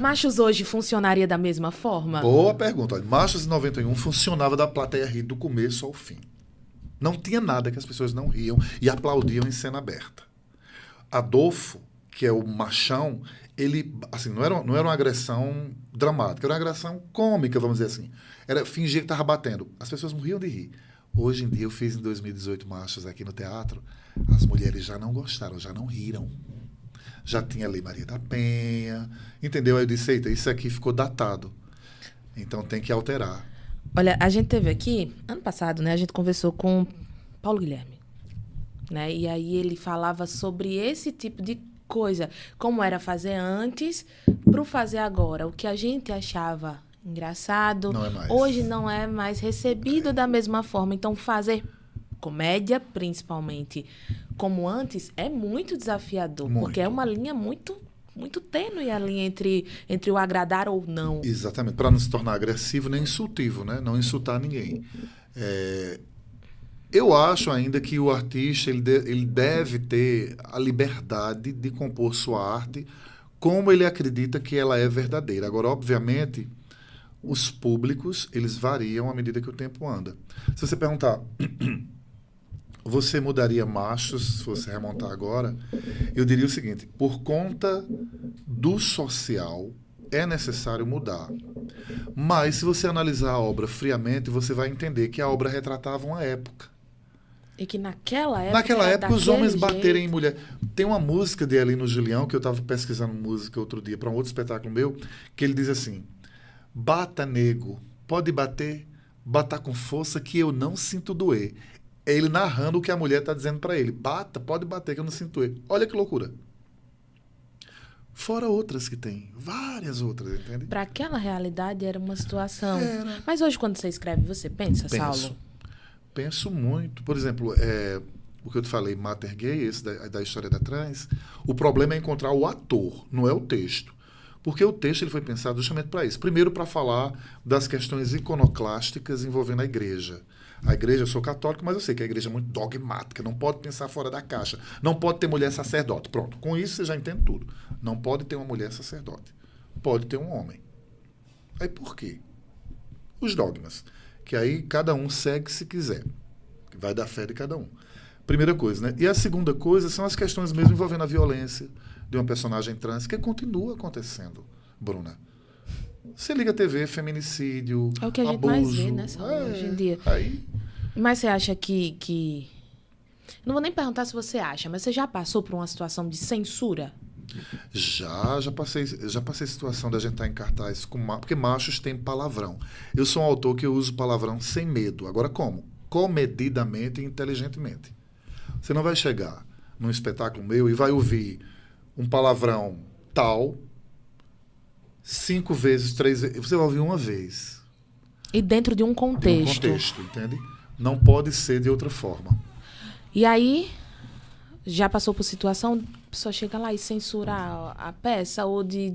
Machos hoje funcionaria da mesma forma? Boa pergunta. Olha, Machos em 91 funcionava da plateia rir do começo ao fim. Não tinha nada que as pessoas não riam e aplaudiam em cena aberta. Adolfo, que é o machão, ele assim, não era uma agressão dramática, era uma agressão cômica, vamos dizer assim. Era fingir que estava batendo. As pessoas morriam de rir. Hoje em dia, eu fiz em 2018 Machos aqui no teatro, as mulheres já não gostaram, já não riram. Já tinha a Lei Maria da Penha, entendeu? Aí eu disse, eita, isso aqui ficou datado. Então tem que alterar. Olha, a gente teve aqui, ano passado, né? A gente conversou com Paulo Guilherme. né? E aí ele falava sobre esse tipo de coisa, como era fazer antes para o fazer agora. O que a gente achava engraçado, Não é mais. hoje não é mais recebido da mesma forma. Então, fazer comédia, principalmente, como antes, é muito desafiador, Muito. porque é uma linha muito tênue a linha entre o agradar ou não. Exatamente, para não se tornar agressivo nem insultivo, né? Não insultar ninguém. Eu acho ainda que o artista ele deve ter a liberdade de compor sua arte como ele acredita que ela é verdadeira. Agora, obviamente, os públicos eles variam à medida que o tempo anda. Se você perguntar, você mudaria Machos se você remontar agora? Eu diria o seguinte, por conta do social, é necessário mudar. Mas, se você analisar a obra friamente, você vai entender que a obra retratava uma época. E que naquela época os homens baterem em jeito. mulher. Tem uma música de Elino Julião, que eu estava pesquisando música outro dia para um outro espetáculo meu, que ele diz assim, bata nego, pode bater, bata com força que eu não sinto doer. É ele narrando o que a mulher está dizendo para ele. Bata, pode bater que eu não sinto doer. Olha que loucura. Fora outras que tem, várias outras, entende? Para aquela realidade era uma situação. Era. Mas hoje, quando você escreve, você pensa, Saulo? Penso muito. Por exemplo, o que eu te falei, Mater Gay, esse da história da trans, o problema é encontrar o ator, não é o texto. Porque o texto ele foi pensado justamente para isso. Primeiro, para falar das questões iconoclásticas envolvendo a igreja. A igreja, eu sou católico, mas eu sei que a igreja é muito dogmática, não pode pensar fora da caixa. Não pode ter mulher sacerdote. Pronto, com isso você já entende tudo. Não pode ter uma mulher sacerdote. Pode ter um homem. Aí por quê? Os dogmas. Que aí cada um segue se quiser. Vai da fé de cada um. Primeira coisa, né? E a segunda coisa são as questões mesmo envolvendo a violência de uma personagem trans, que continua acontecendo, Bruna. Você liga a TV, feminicídio, É o que a gente abuso, mais vê, né, Saulo, hoje em dia. Aí, Mas você acha que... Não vou nem perguntar se você acha, mas você já passou por uma situação de censura? já passei situação da gente estar em cartaz com porque machos têm palavrão. Eu sou um autor que eu uso palavrão sem medo. Agora como? Comedidamente e inteligentemente. Você não vai chegar num espetáculo meu e vai ouvir um palavrão tal 5 vezes, 3 vezes. Você vai ouvir uma vez. E dentro de um De um contexto. contexto, entende? Não pode ser de outra forma. E aí, já passou por situação, a pessoa chega lá e censura a peça ou de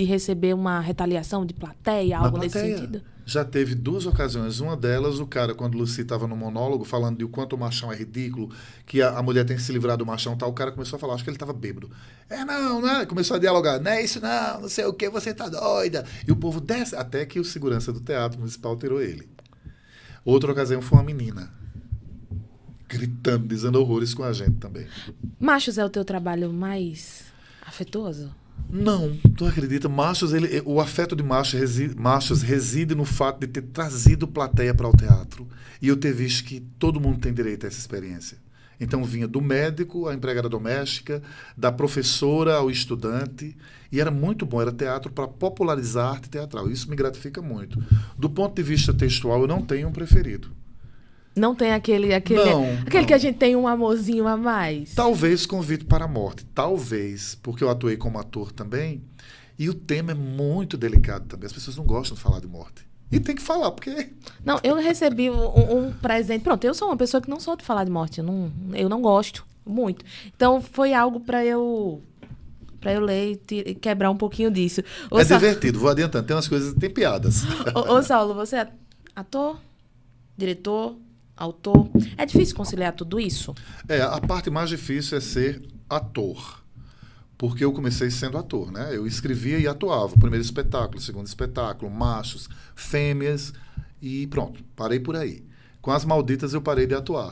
receber uma retaliação de plateia, algo nesse sentido? Já teve 2 ocasiões. Uma delas, o cara, quando o Lucy estava no monólogo, falando de o quanto o machão é ridículo, que a mulher tem que se livrar do machão e tal, o cara começou a falar, acho que ele estava bêbado. Não é? Começou a dialogar. Não é isso não sei o que, você tá doida. E o povo desce, até que o segurança do Teatro Municipal tirou ele. Outra ocasião foi uma menina, gritando, dizendo horrores com a gente também. Machos é o teu trabalho mais afetuoso? Não, tu acredita? O afeto de machos reside no fato de ter trazido plateia para o teatro e eu ter visto que todo mundo tem direito a essa experiência. Então vinha do médico à empregada doméstica, da professora ao estudante, e era muito bom, era teatro para popularizar a arte teatral. Isso me gratifica muito. Do ponto de vista textual, eu não tenho um preferido. Não tem aquele Não. que a gente tem um amorzinho a mais? Talvez Convite para a Morte. Talvez, porque eu atuei como ator também. E o tema é muito delicado também. As pessoas não gostam de falar de morte. E tem que falar, porque... Não, eu recebi um presente. Pronto, eu sou uma pessoa que não sou de falar de morte. Eu não gosto muito. Então, foi algo para eu ler e quebrar um pouquinho disso. Divertido, vou adiantando. Tem umas coisas, tem piadas. Ô, Saulo, você é ator, diretor, autor. É difícil conciliar tudo isso? A parte mais difícil é ser ator. Porque eu comecei sendo ator, né? Eu escrevia e atuava. O primeiro espetáculo, o segundo espetáculo, machos, fêmeas e pronto, parei por aí. Com As Malditas eu parei de atuar.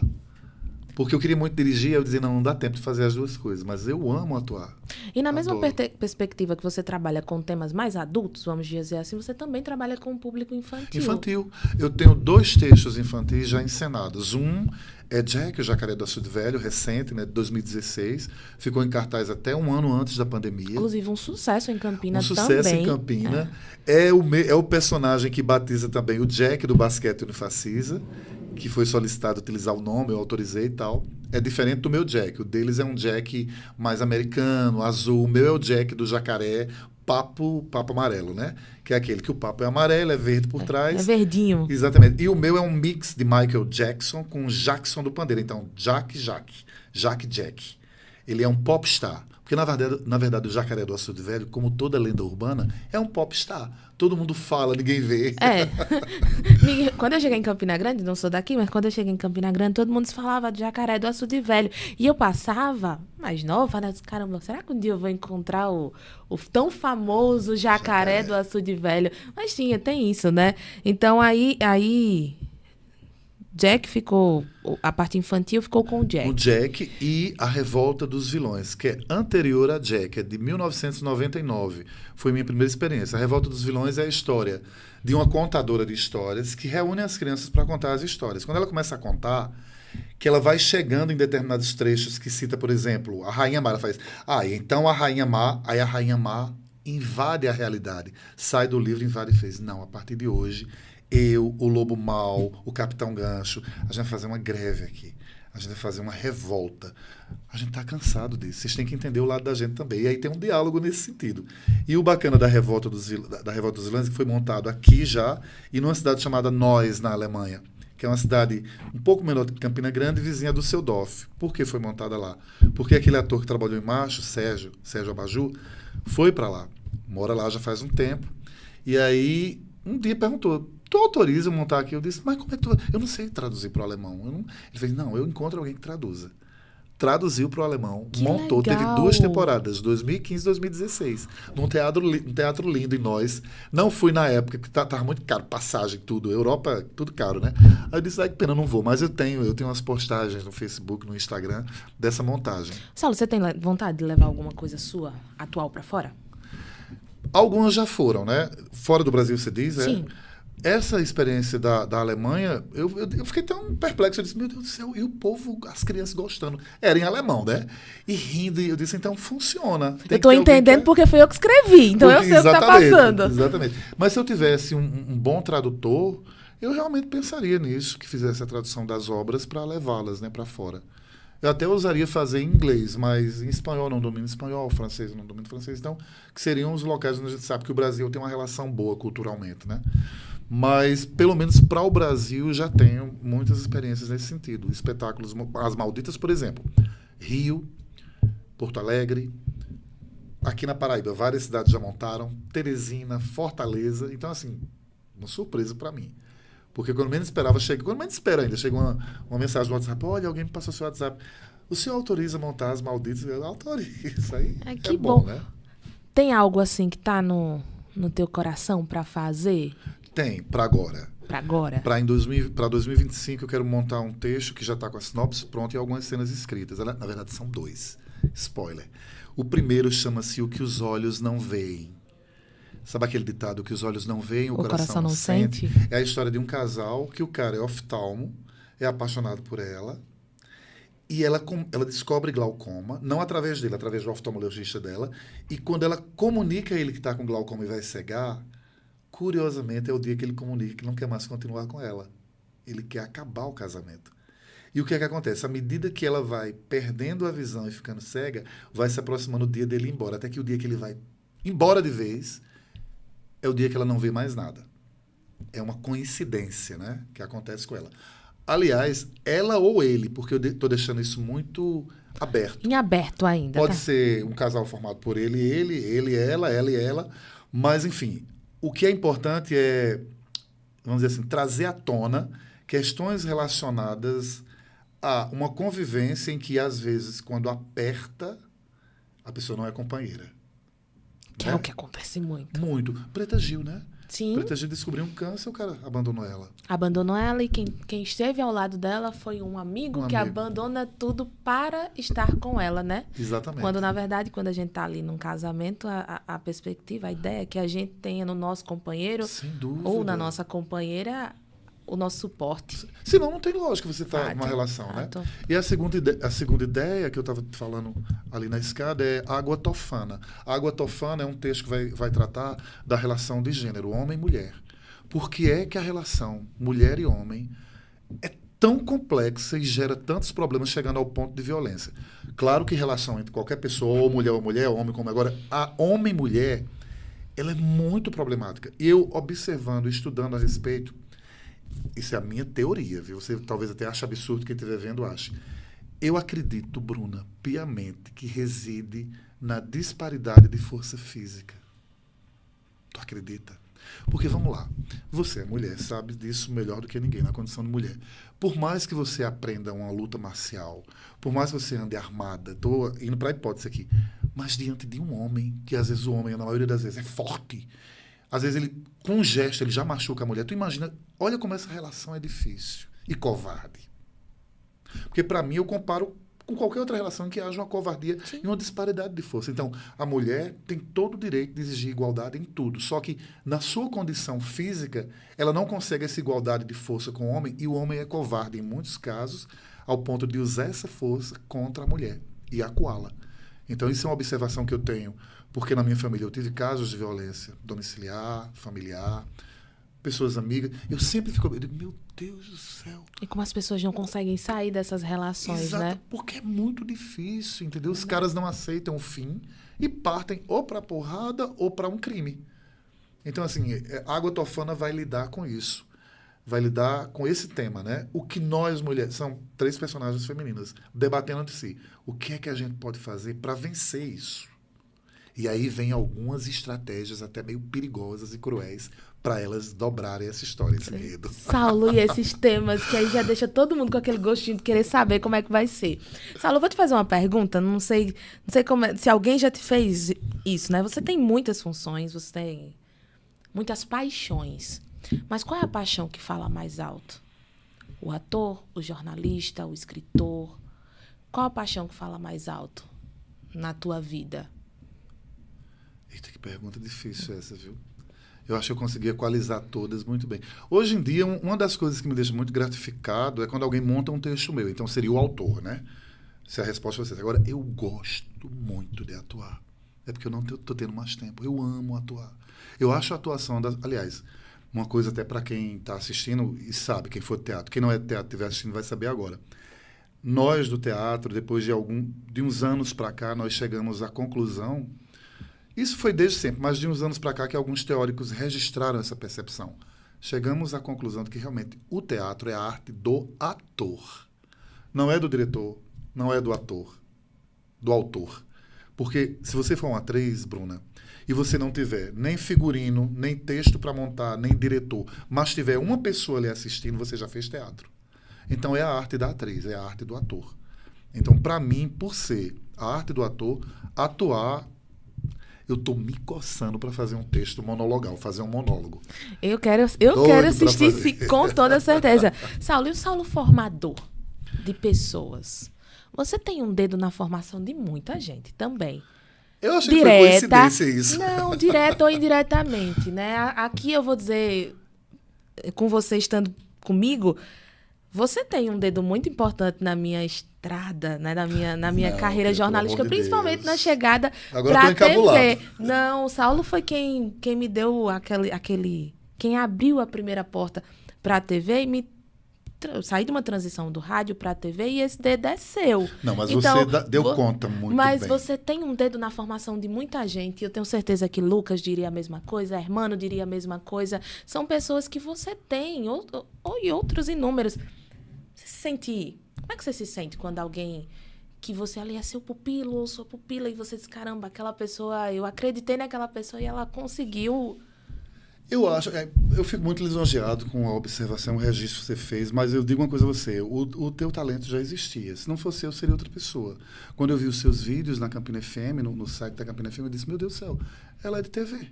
Porque eu queria muito dirigir, eu dizia, não dá tempo de fazer as duas coisas, mas eu amo atuar. E na mesma Adoro. perspectiva que você trabalha com temas mais adultos, vamos dizer assim, você também trabalha com o público infantil. Infantil. Eu tenho 2 textos infantis já encenados. Um é Jack, o Jacaré do Açude Velho, recente, né, de 2016. Ficou em cartaz até um ano antes da pandemia. Inclusive um sucesso em Campinas também. Um sucesso em Campinas. É o personagem que batiza também o Jack do basquete unifacisa, que foi solicitado utilizar o nome, eu autorizei e tal. É diferente do meu Jack. O deles é um Jack mais americano, azul. O meu é o Jack do jacaré, papo amarelo, né? Que é aquele que o papo é amarelo, é verde por trás. É verdinho. Exatamente. E o meu é um mix de Michael Jackson com Jackson do pandeiro. Então, Jack. Ele é um popstar. Porque, na verdade, o Jacaré do Açude Velho, como toda lenda urbana, é um popstar. Todo mundo fala, ninguém vê. Quando eu cheguei em Campina Grande, não sou daqui, mas quando eu cheguei em Campina Grande, todo mundo falava de Jacaré do Açude Velho. E eu passava, mais nova, né? Caramba, será que um dia eu vou encontrar o tão famoso Jacaré do Açude Velho? Mas tem isso, né? Então, aí Jack ficou... A parte infantil ficou com o Jack. O Jack e A Revolta dos Vilões, que é anterior a Jack, é de 1999. Foi minha primeira experiência. A Revolta dos Vilões é a história de uma contadora de histórias que reúne as crianças para contar as histórias. Quando ela começa a contar, que ela vai chegando em determinados trechos que cita, por exemplo, a Rainha Má. Ela faz, então a Rainha Má, aí a Rainha Má invade a realidade. Sai do livro, invade e fez, não, a partir de hoje... Eu, o Lobo Mau, o Capitão Gancho, a gente vai fazer uma greve aqui. A gente vai fazer uma revolta. A gente está cansado disso. Vocês têm que entender o lado da gente também. E aí tem um diálogo nesse sentido. E o bacana da Revolta dos Vilões, que foi montado aqui já, e numa cidade chamada Neuss, na Alemanha, que é uma cidade um pouco menor que Campina Grande, vizinha do Düsseldorf. Por que foi montada lá? Porque aquele ator que trabalhou em Macho, Sérgio Abaju, foi para lá. Mora lá já faz um tempo. E aí, um dia perguntou, tu autoriza eu montar aqui? Eu disse, mas como é que tu... Eu não sei traduzir para o alemão. Ele fez, não, eu encontro alguém que traduza. Traduziu para o alemão, que montou, legal. teve 2 temporadas, 2015 e 2016, num teatro lindo em Neuss. Não fui na época, que estava muito caro, passagem, tudo. Europa, tudo caro, né? Aí eu disse, que pena, não vou. Mas eu tenho umas postagens no Facebook, no Instagram, dessa montagem. Saulo, você tem vontade de levar alguma coisa sua atual para fora? Algumas já foram, né? Fora do Brasil, você diz, Sim. Essa experiência da Alemanha, eu fiquei tão perplexo. Eu disse, meu Deus do céu, e o povo, as crianças gostando. Era em alemão, né? E rindo, e eu disse, então funciona. Eu tô entendendo porque foi eu que escrevi, então eu sei o que tá passando. Exatamente. Mas se eu tivesse um bom tradutor, eu realmente pensaria nisso, que fizesse a tradução das obras para levá-las, né, para fora. Eu até ousaria fazer em inglês, mas em espanhol eu não domino espanhol, francês eu não domino francês, então, que seriam os locais onde a gente sabe que o Brasil tem uma relação boa culturalmente, né? Mas, pelo menos para o Brasil, já tenho muitas experiências nesse sentido. Espetáculos, As Malditas, por exemplo, Rio, Porto Alegre, aqui na Paraíba, várias cidades já montaram, Teresina, Fortaleza, então, assim, uma surpresa para mim. Porque quando menos esperava, quando menos espera ainda, chega uma mensagem no WhatsApp, olha, alguém me passou seu WhatsApp. O senhor autoriza montar As Malditas? Eu autorizo. Isso aí que bom, né? Tem algo assim que tá no teu coração para fazer? Tem, para agora. Para agora? Para 2025 eu quero montar um texto que já está com a sinopse pronta e algumas cenas escritas. Na verdade, são 2. Spoiler. O primeiro chama-se O que os olhos não veem. Sabe aquele ditado, que os olhos não veem, o coração não sente? É a história de um casal que o cara é oftalmo, é apaixonado por ela, e ela descobre glaucoma, não através dele, através do oftalmologista dela, e quando ela comunica a ele que está com glaucoma e vai cegar, curiosamente é o dia que ele comunica que não quer mais continuar com ela. Ele quer acabar o casamento. E o que é que acontece? À medida que ela vai perdendo a visão e ficando cega, vai se aproximando o dia dele ir embora, até que o dia que ele vai embora de vez... é o dia que ela não vê mais nada. É uma coincidência, né, que acontece com ela. Aliás, ela ou ele, porque eu estou deixando isso muito aberto. Em aberto ainda. Pode ser um casal formado por ele e ela, mas, enfim, o que é importante é, vamos dizer assim, trazer à tona questões relacionadas a uma convivência em que, às vezes, quando aperta, a pessoa não é companheira. Que é o que acontece muito. Muito. Preta Gil, né? Sim. Preta Gil descobriu um câncer, o cara abandonou ela. Abandonou ela e quem esteve ao lado dela foi um amigo que abandona tudo para estar com ela, né? Exatamente. Quando, na verdade, quando a gente está ali num casamento, a perspectiva, a ideia é que a gente tenha no nosso companheiro sem dúvida, ou na nossa companheira o nosso suporte. Senão não tem lógica você estar numa relação, né? E a segunda ideia que eu estava falando ali na escada é Água Tofana. Água Tofana é um texto que vai tratar da relação de gênero, homem e mulher. Por que é que a relação mulher e homem é tão complexa e gera tantos problemas chegando ao ponto de violência. Claro que relação entre qualquer pessoa, ou mulher, homem como agora, a homem e mulher, ela é muito problemática. Eu, observando, estudando a respeito, isso é a minha teoria, viu? Você talvez até ache absurdo, quem estiver vendo ache. Eu acredito, Bruna, piamente, que reside na disparidade de força física. Tu acredita? Porque, vamos lá, você é mulher, sabe disso melhor do que ninguém, na condição de mulher. Por mais que você aprenda uma luta marcial, por mais que você ande armada, estou indo para a hipótese aqui, mas diante de um homem, que às vezes o homem, na maioria das vezes, é forte, às vezes ele, com um gesto, ele já machuca a mulher. Tu imagina, olha como essa relação é difícil e covarde. Porque, para mim, eu comparo com qualquer outra relação que haja uma covardia Sim. e uma disparidade de força. Então, a mulher tem todo o direito de exigir igualdade em tudo. Só que, na sua condição física, ela não consegue essa igualdade de força com o homem, e o homem é covarde, em muitos casos, ao ponto de usar essa força contra a mulher e acuá-la. Então, isso é uma observação que eu tenho, porque na minha família eu tive casos de violência domiciliar, familiar, pessoas amigas. Eu sempre fico, eu digo, meu Deus do céu. E como as pessoas não conseguem sair dessas relações, Exato, né? porque é muito difícil, entendeu? Os caras não aceitam o fim e partem ou para porrada ou para um crime. Então, assim, a Água Tofana vai lidar com isso. Vai lidar com esse tema, né? O que nós, mulheres, são 3 personagens femininas, debatendo entre si. O que é que a gente pode fazer para vencer isso? E aí vem algumas estratégias até meio perigosas e cruéis para elas dobrarem essa história, esse medo. Saulo, e esses temas que aí já deixa todo mundo com aquele gostinho de querer saber como é que vai ser. Saulo, eu vou te fazer uma pergunta, não sei como se alguém já te fez isso, né? Você tem muitas funções, você tem muitas paixões, mas qual é a paixão que fala mais alto? O ator, o jornalista, o escritor? Qual a paixão que fala mais alto na tua vida? Eita, que pergunta difícil essa, viu? Eu acho que eu consegui equalizar todas muito bem. Hoje em dia, uma das coisas que me deixa muito gratificado é quando alguém monta um texto meu. Então, seria o autor, né? Se a resposta fosse essa. Agora, eu gosto muito de atuar. É porque eu não estou tendo mais tempo. Eu amo atuar. Eu acho a atuação... Aliás, uma coisa até para quem está assistindo e sabe, quem for teatro. Quem não é teatro e estiver assistindo vai saber agora. Nós, do teatro, depois de uns anos para cá, nós chegamos à conclusão... Isso foi desde sempre, mas de uns anos para cá que alguns teóricos registraram essa percepção. Chegamos à conclusão de que realmente o teatro é a arte do ator. Não é do diretor, não é do ator, do autor. Porque se você for uma atriz, Bruna, e você não tiver nem figurino, nem texto para montar, nem diretor, mas tiver uma pessoa ali assistindo, você já fez teatro. Então é a arte da atriz, é a arte do ator. Então, para mim, por ser a arte do ator, atuar... Eu estou me coçando para fazer um texto monologal, fazer um monólogo. Eu quero assistir sim, com toda certeza. Saulo, e o Saulo formador de pessoas? Você tem um dedo na formação de muita gente também. Eu achei que foi coincidência isso. Não, direto ou indiretamente, né? Aqui eu vou dizer, com você estando comigo, você tem um dedo muito importante na minha estrada, né? na minha carreira jornalística, principalmente na chegada para a TV. Não, o Saulo foi quem me deu quem abriu a primeira porta para a TV e saí de uma transição do rádio para a TV e esse dedo é seu. Não, mas então, você deu conta muito bem. Mas você tem um dedo na formação de muita gente. Eu tenho certeza que Lucas diria a mesma coisa, Hermano diria a mesma coisa. São pessoas que você tem, ou e outros inúmeros. Como é que você se sente quando alguém que você ali é seu pupilo ou sua pupila e você diz, caramba, aquela pessoa, eu acreditei naquela pessoa e ela conseguiu... Eu fico muito lisonjeado com a observação, o registro que você fez, mas eu digo uma coisa a você, o teu talento já existia. Se não fosse eu, seria outra pessoa. Quando eu vi os seus vídeos na Campina FM, no site da Campina FM, eu disse, meu Deus do céu, ela é de TV.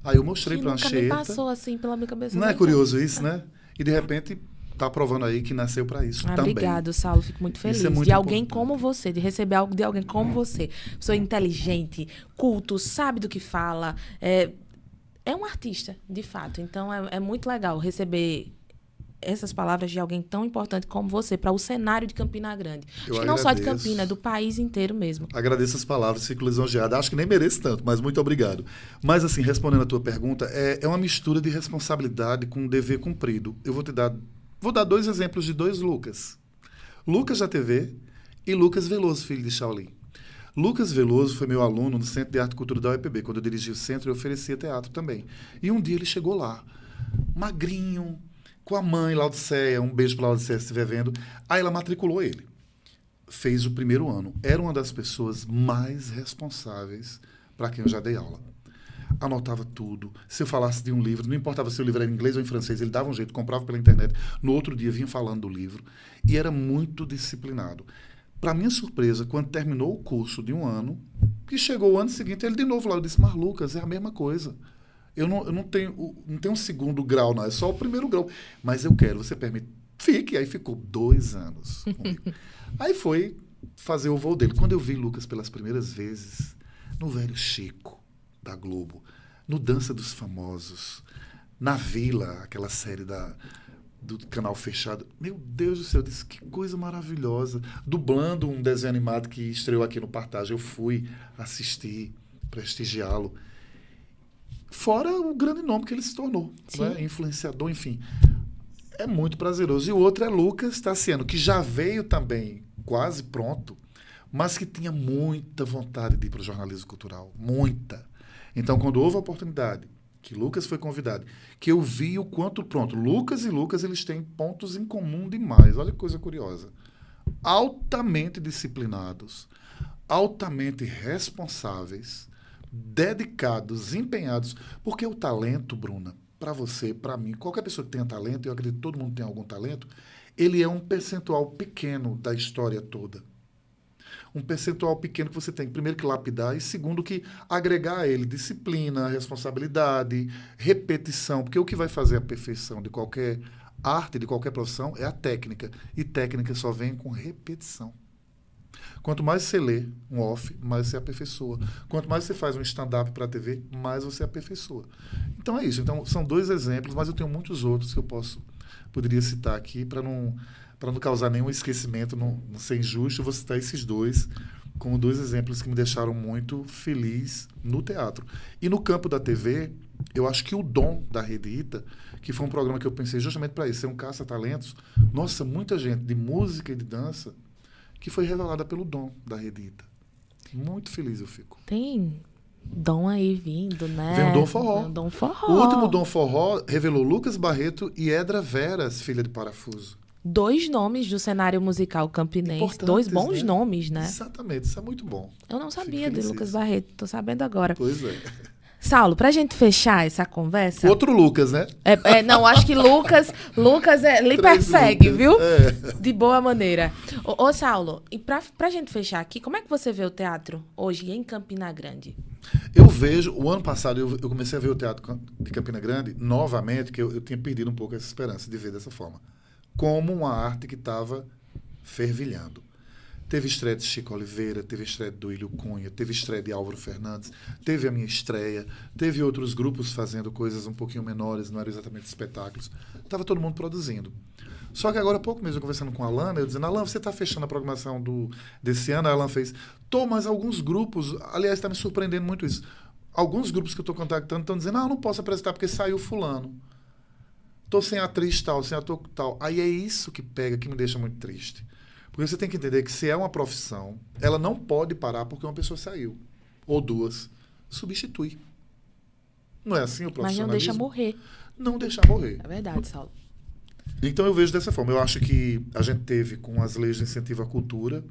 Aí eu mostrei para a Anchieta. Nunca me passou assim pela minha cabeça. Não é curioso isso, né? E de repente... Está provando aí que nasceu para isso também. Obrigado, Saulo. Fico muito feliz de alguém como você, de receber algo de alguém como você. Pessoa inteligente, culto, sabe do que fala. É um artista, de fato. Então, é muito legal receber essas palavras de alguém tão importante como você para o cenário de Campina Grande. Acho que não só de Campina, do país inteiro mesmo. Agradeço as palavras, fico lisonjeado. Acho que nem mereço tanto, mas muito obrigado. Mas, assim, respondendo a tua pergunta, é uma mistura de responsabilidade com dever cumprido. Eu vou te dar Vou dar 2 exemplos de 2 Lucas. Lucas da TV e Lucas Veloso, filho de Shaolin. Lucas Veloso foi meu aluno no Centro de Arte e Cultura da UEPB. Quando eu dirigi o centro, eu oferecia teatro também. E um dia ele chegou lá, magrinho, com a mãe, Laodiceia, um beijo para Laodiceia se estiver vendo. Aí ela matriculou ele. Fez o primeiro ano. Era uma das pessoas mais responsáveis para quem eu já dei aula. Anotava tudo. Se eu falasse de um livro, não importava se o livro era em inglês ou em francês, ele dava um jeito, comprava pela internet. No outro dia vinha falando do livro. E era muito disciplinado. Para minha surpresa, quando terminou o curso de um ano, que chegou o ano seguinte, ele de novo lá, eu disse, mas Lucas, é a mesma coisa. Eu não tenho um segundo grau, não, é só o primeiro grau. Mas eu quero, você permite? Fique. Aí ficou 2 anos comigo. Aí foi fazer o voo dele. Quando eu vi Lucas pelas primeiras vezes, no Velho Chico, da Globo, no Dança dos Famosos, na Vila, aquela série do canal fechado. Meu Deus do céu, eu disse, que coisa maravilhosa. Dublando um desenho animado que estreou aqui no Partage, eu fui assistir, prestigiá-lo. Fora o grande nome que ele se tornou, né? Influenciador, enfim. É muito prazeroso. E o outro é Lucas Tassiano, que já veio também quase pronto, mas que tinha muita vontade de ir para o jornalismo cultural. Muita. Então, quando houve a oportunidade, que Lucas foi convidado, que eu vi o quanto pronto. Lucas e Lucas, eles têm pontos em comum demais. Olha que coisa curiosa. Altamente disciplinados, altamente responsáveis, dedicados, empenhados. Porque o talento, Bruna, para você, para mim, qualquer pessoa que tenha talento, eu acredito que todo mundo tem algum talento, ele é um percentual pequeno da história toda. Um percentual pequeno que você tem, primeiro, que lapidar e, segundo, que agregar a ele disciplina, responsabilidade, repetição, porque o que vai fazer a perfeição de qualquer arte, de qualquer profissão, é a técnica. E técnica só vem com repetição. Quanto mais você lê um off, mais você aperfeiçoa. Quanto mais você faz um stand-up para a TV, mais você aperfeiçoa. Então é isso. Então, são 2 exemplos, mas eu tenho muitos outros que eu poderia citar aqui para não causar nenhum esquecimento, não ser injusto. Eu vou citar esses 2 como 2 exemplos que me deixaram muito feliz no teatro. E no campo da TV, eu acho que o Dom da Rede Ita, que foi um programa que eu pensei justamente para isso, ser um caça-talentos. Nossa, muita gente de música e de dança que foi revelada pelo Dom da Rede Ita. Muito feliz eu fico. Tem Dom aí vindo, né? Vem o Dom Forró. O Dom Forró. O último Dom Forró revelou Lucas Barreto e Edra Veras, filha de Parafuso. 2 nomes do cenário musical campinense. 2 bons nomes, né? Exatamente, isso é muito bom. Eu não sabia de Lucas Barreto, tô sabendo agora. Pois é. Saulo, pra gente fechar essa conversa... Outro Lucas, né? Não, acho que Lucas lhe persegue, Lucas, viu? De boa maneira. Ô Saulo, e pra gente fechar aqui, como é que você vê o teatro hoje em Campina Grande? Eu vejo, o ano passado eu comecei a ver o teatro de Campina Grande novamente, que eu tinha perdido um pouco essa esperança de ver dessa forma, como uma arte que estava fervilhando. Teve estreia de Chico Oliveira, teve estreia do Ilho Cunha, teve estreia de Álvaro Fernandes, teve a minha estreia, teve outros grupos fazendo coisas um pouquinho menores, não eram exatamente espetáculos. Estava todo mundo produzindo. Só que agora, há pouco mesmo, eu conversando com a Alana, eu dizendo, Alana, você está fechando a programação desse ano? A Alana fez, mas alguns grupos, aliás, está me surpreendendo muito isso, alguns grupos que eu estou contactando estão dizendo, não posso apresentar porque saiu fulano. Estou sem atriz tal, sem ator tal. Aí é isso que pega, que me deixa muito triste. Porque você tem que entender que se é uma profissão, ela não pode parar porque uma pessoa saiu. Ou 2. Substitui. Não é assim o profissionalismo? Mas não deixa morrer. Não deixar morrer. É verdade, Saulo. Então eu vejo dessa forma. Eu acho que a gente teve, com as leis de incentivo à cultura,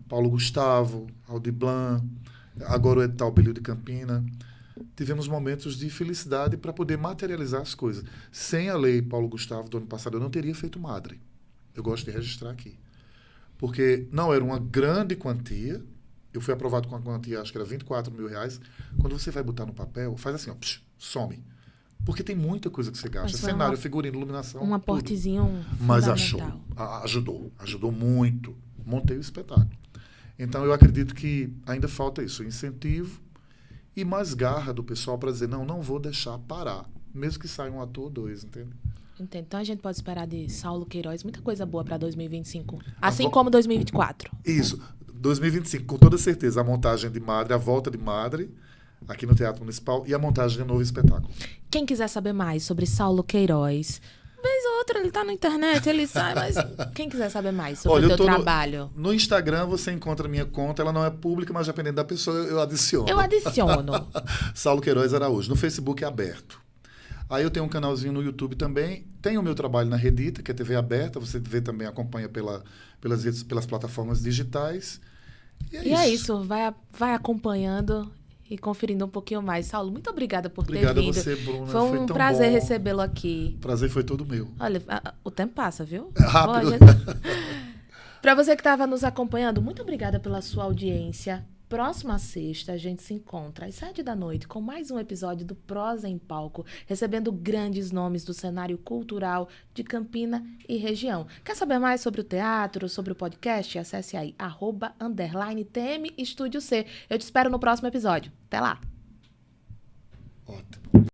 Paulo Gustavo, Aldir Blanc, agora o edital Belil de Campina, tivemos momentos de felicidade para poder materializar as coisas. Sem a lei Paulo Gustavo do ano passado, eu não teria feito Madre. Eu gosto de registrar aqui. Porque não era uma grande quantia, eu fui aprovado com uma quantia, acho que era R$24 mil. Quando você vai botar no papel, faz assim, some. Porque tem muita coisa que você gasta. Cenário, figurino, iluminação. Um aportezinho Mas ajudou muito. Montei o espetáculo. Então eu acredito que ainda falta isso, incentivo e mais garra do pessoal para dizer, não vou deixar parar, mesmo que saia um ator ou 2, entende? Entendo. Então a gente pode esperar de Saulo Queiroz muita coisa boa para 2025. Assim como 2024. Isso. 2025, com toda certeza. A montagem de Madre, a volta de Madre, aqui no Teatro Municipal, e a montagem de um novo espetáculo. Quem quiser saber mais sobre Saulo Queiroz, vez ou outra outro, ele tá na internet, ele sai, mas quem quiser saber mais sobre Olha, o teu trabalho? No Instagram você encontra a minha conta, ela não é pública, mas dependendo da pessoa eu adiciono. Eu adiciono. Saulo Queiroz Araújo. No Facebook é aberto. Aí eu tenho um canalzinho no YouTube também. Tem o meu trabalho na Redita, que é TV aberta. Você vê também, acompanha pelas plataformas digitais. E é isso. Vai acompanhando e conferindo um pouquinho mais. Saulo, muito obrigada por ter vindo. Obrigado a você, Bruna. Foi um tão prazer bom. recebê-lo aqui. O prazer foi todo meu. Olha, o tempo passa, viu? É rápido. Para você que estava nos acompanhando, muito obrigada pela sua audiência. Próxima sexta, a gente se encontra às 7 da noite com mais um episódio do Prosa em Palco, recebendo grandes nomes do cenário cultural de Campina e região. Quer saber mais sobre o teatro, sobre o podcast? Acesse aí, @_TM Estúdio C. Eu te espero no próximo episódio. Até lá! Ótimo.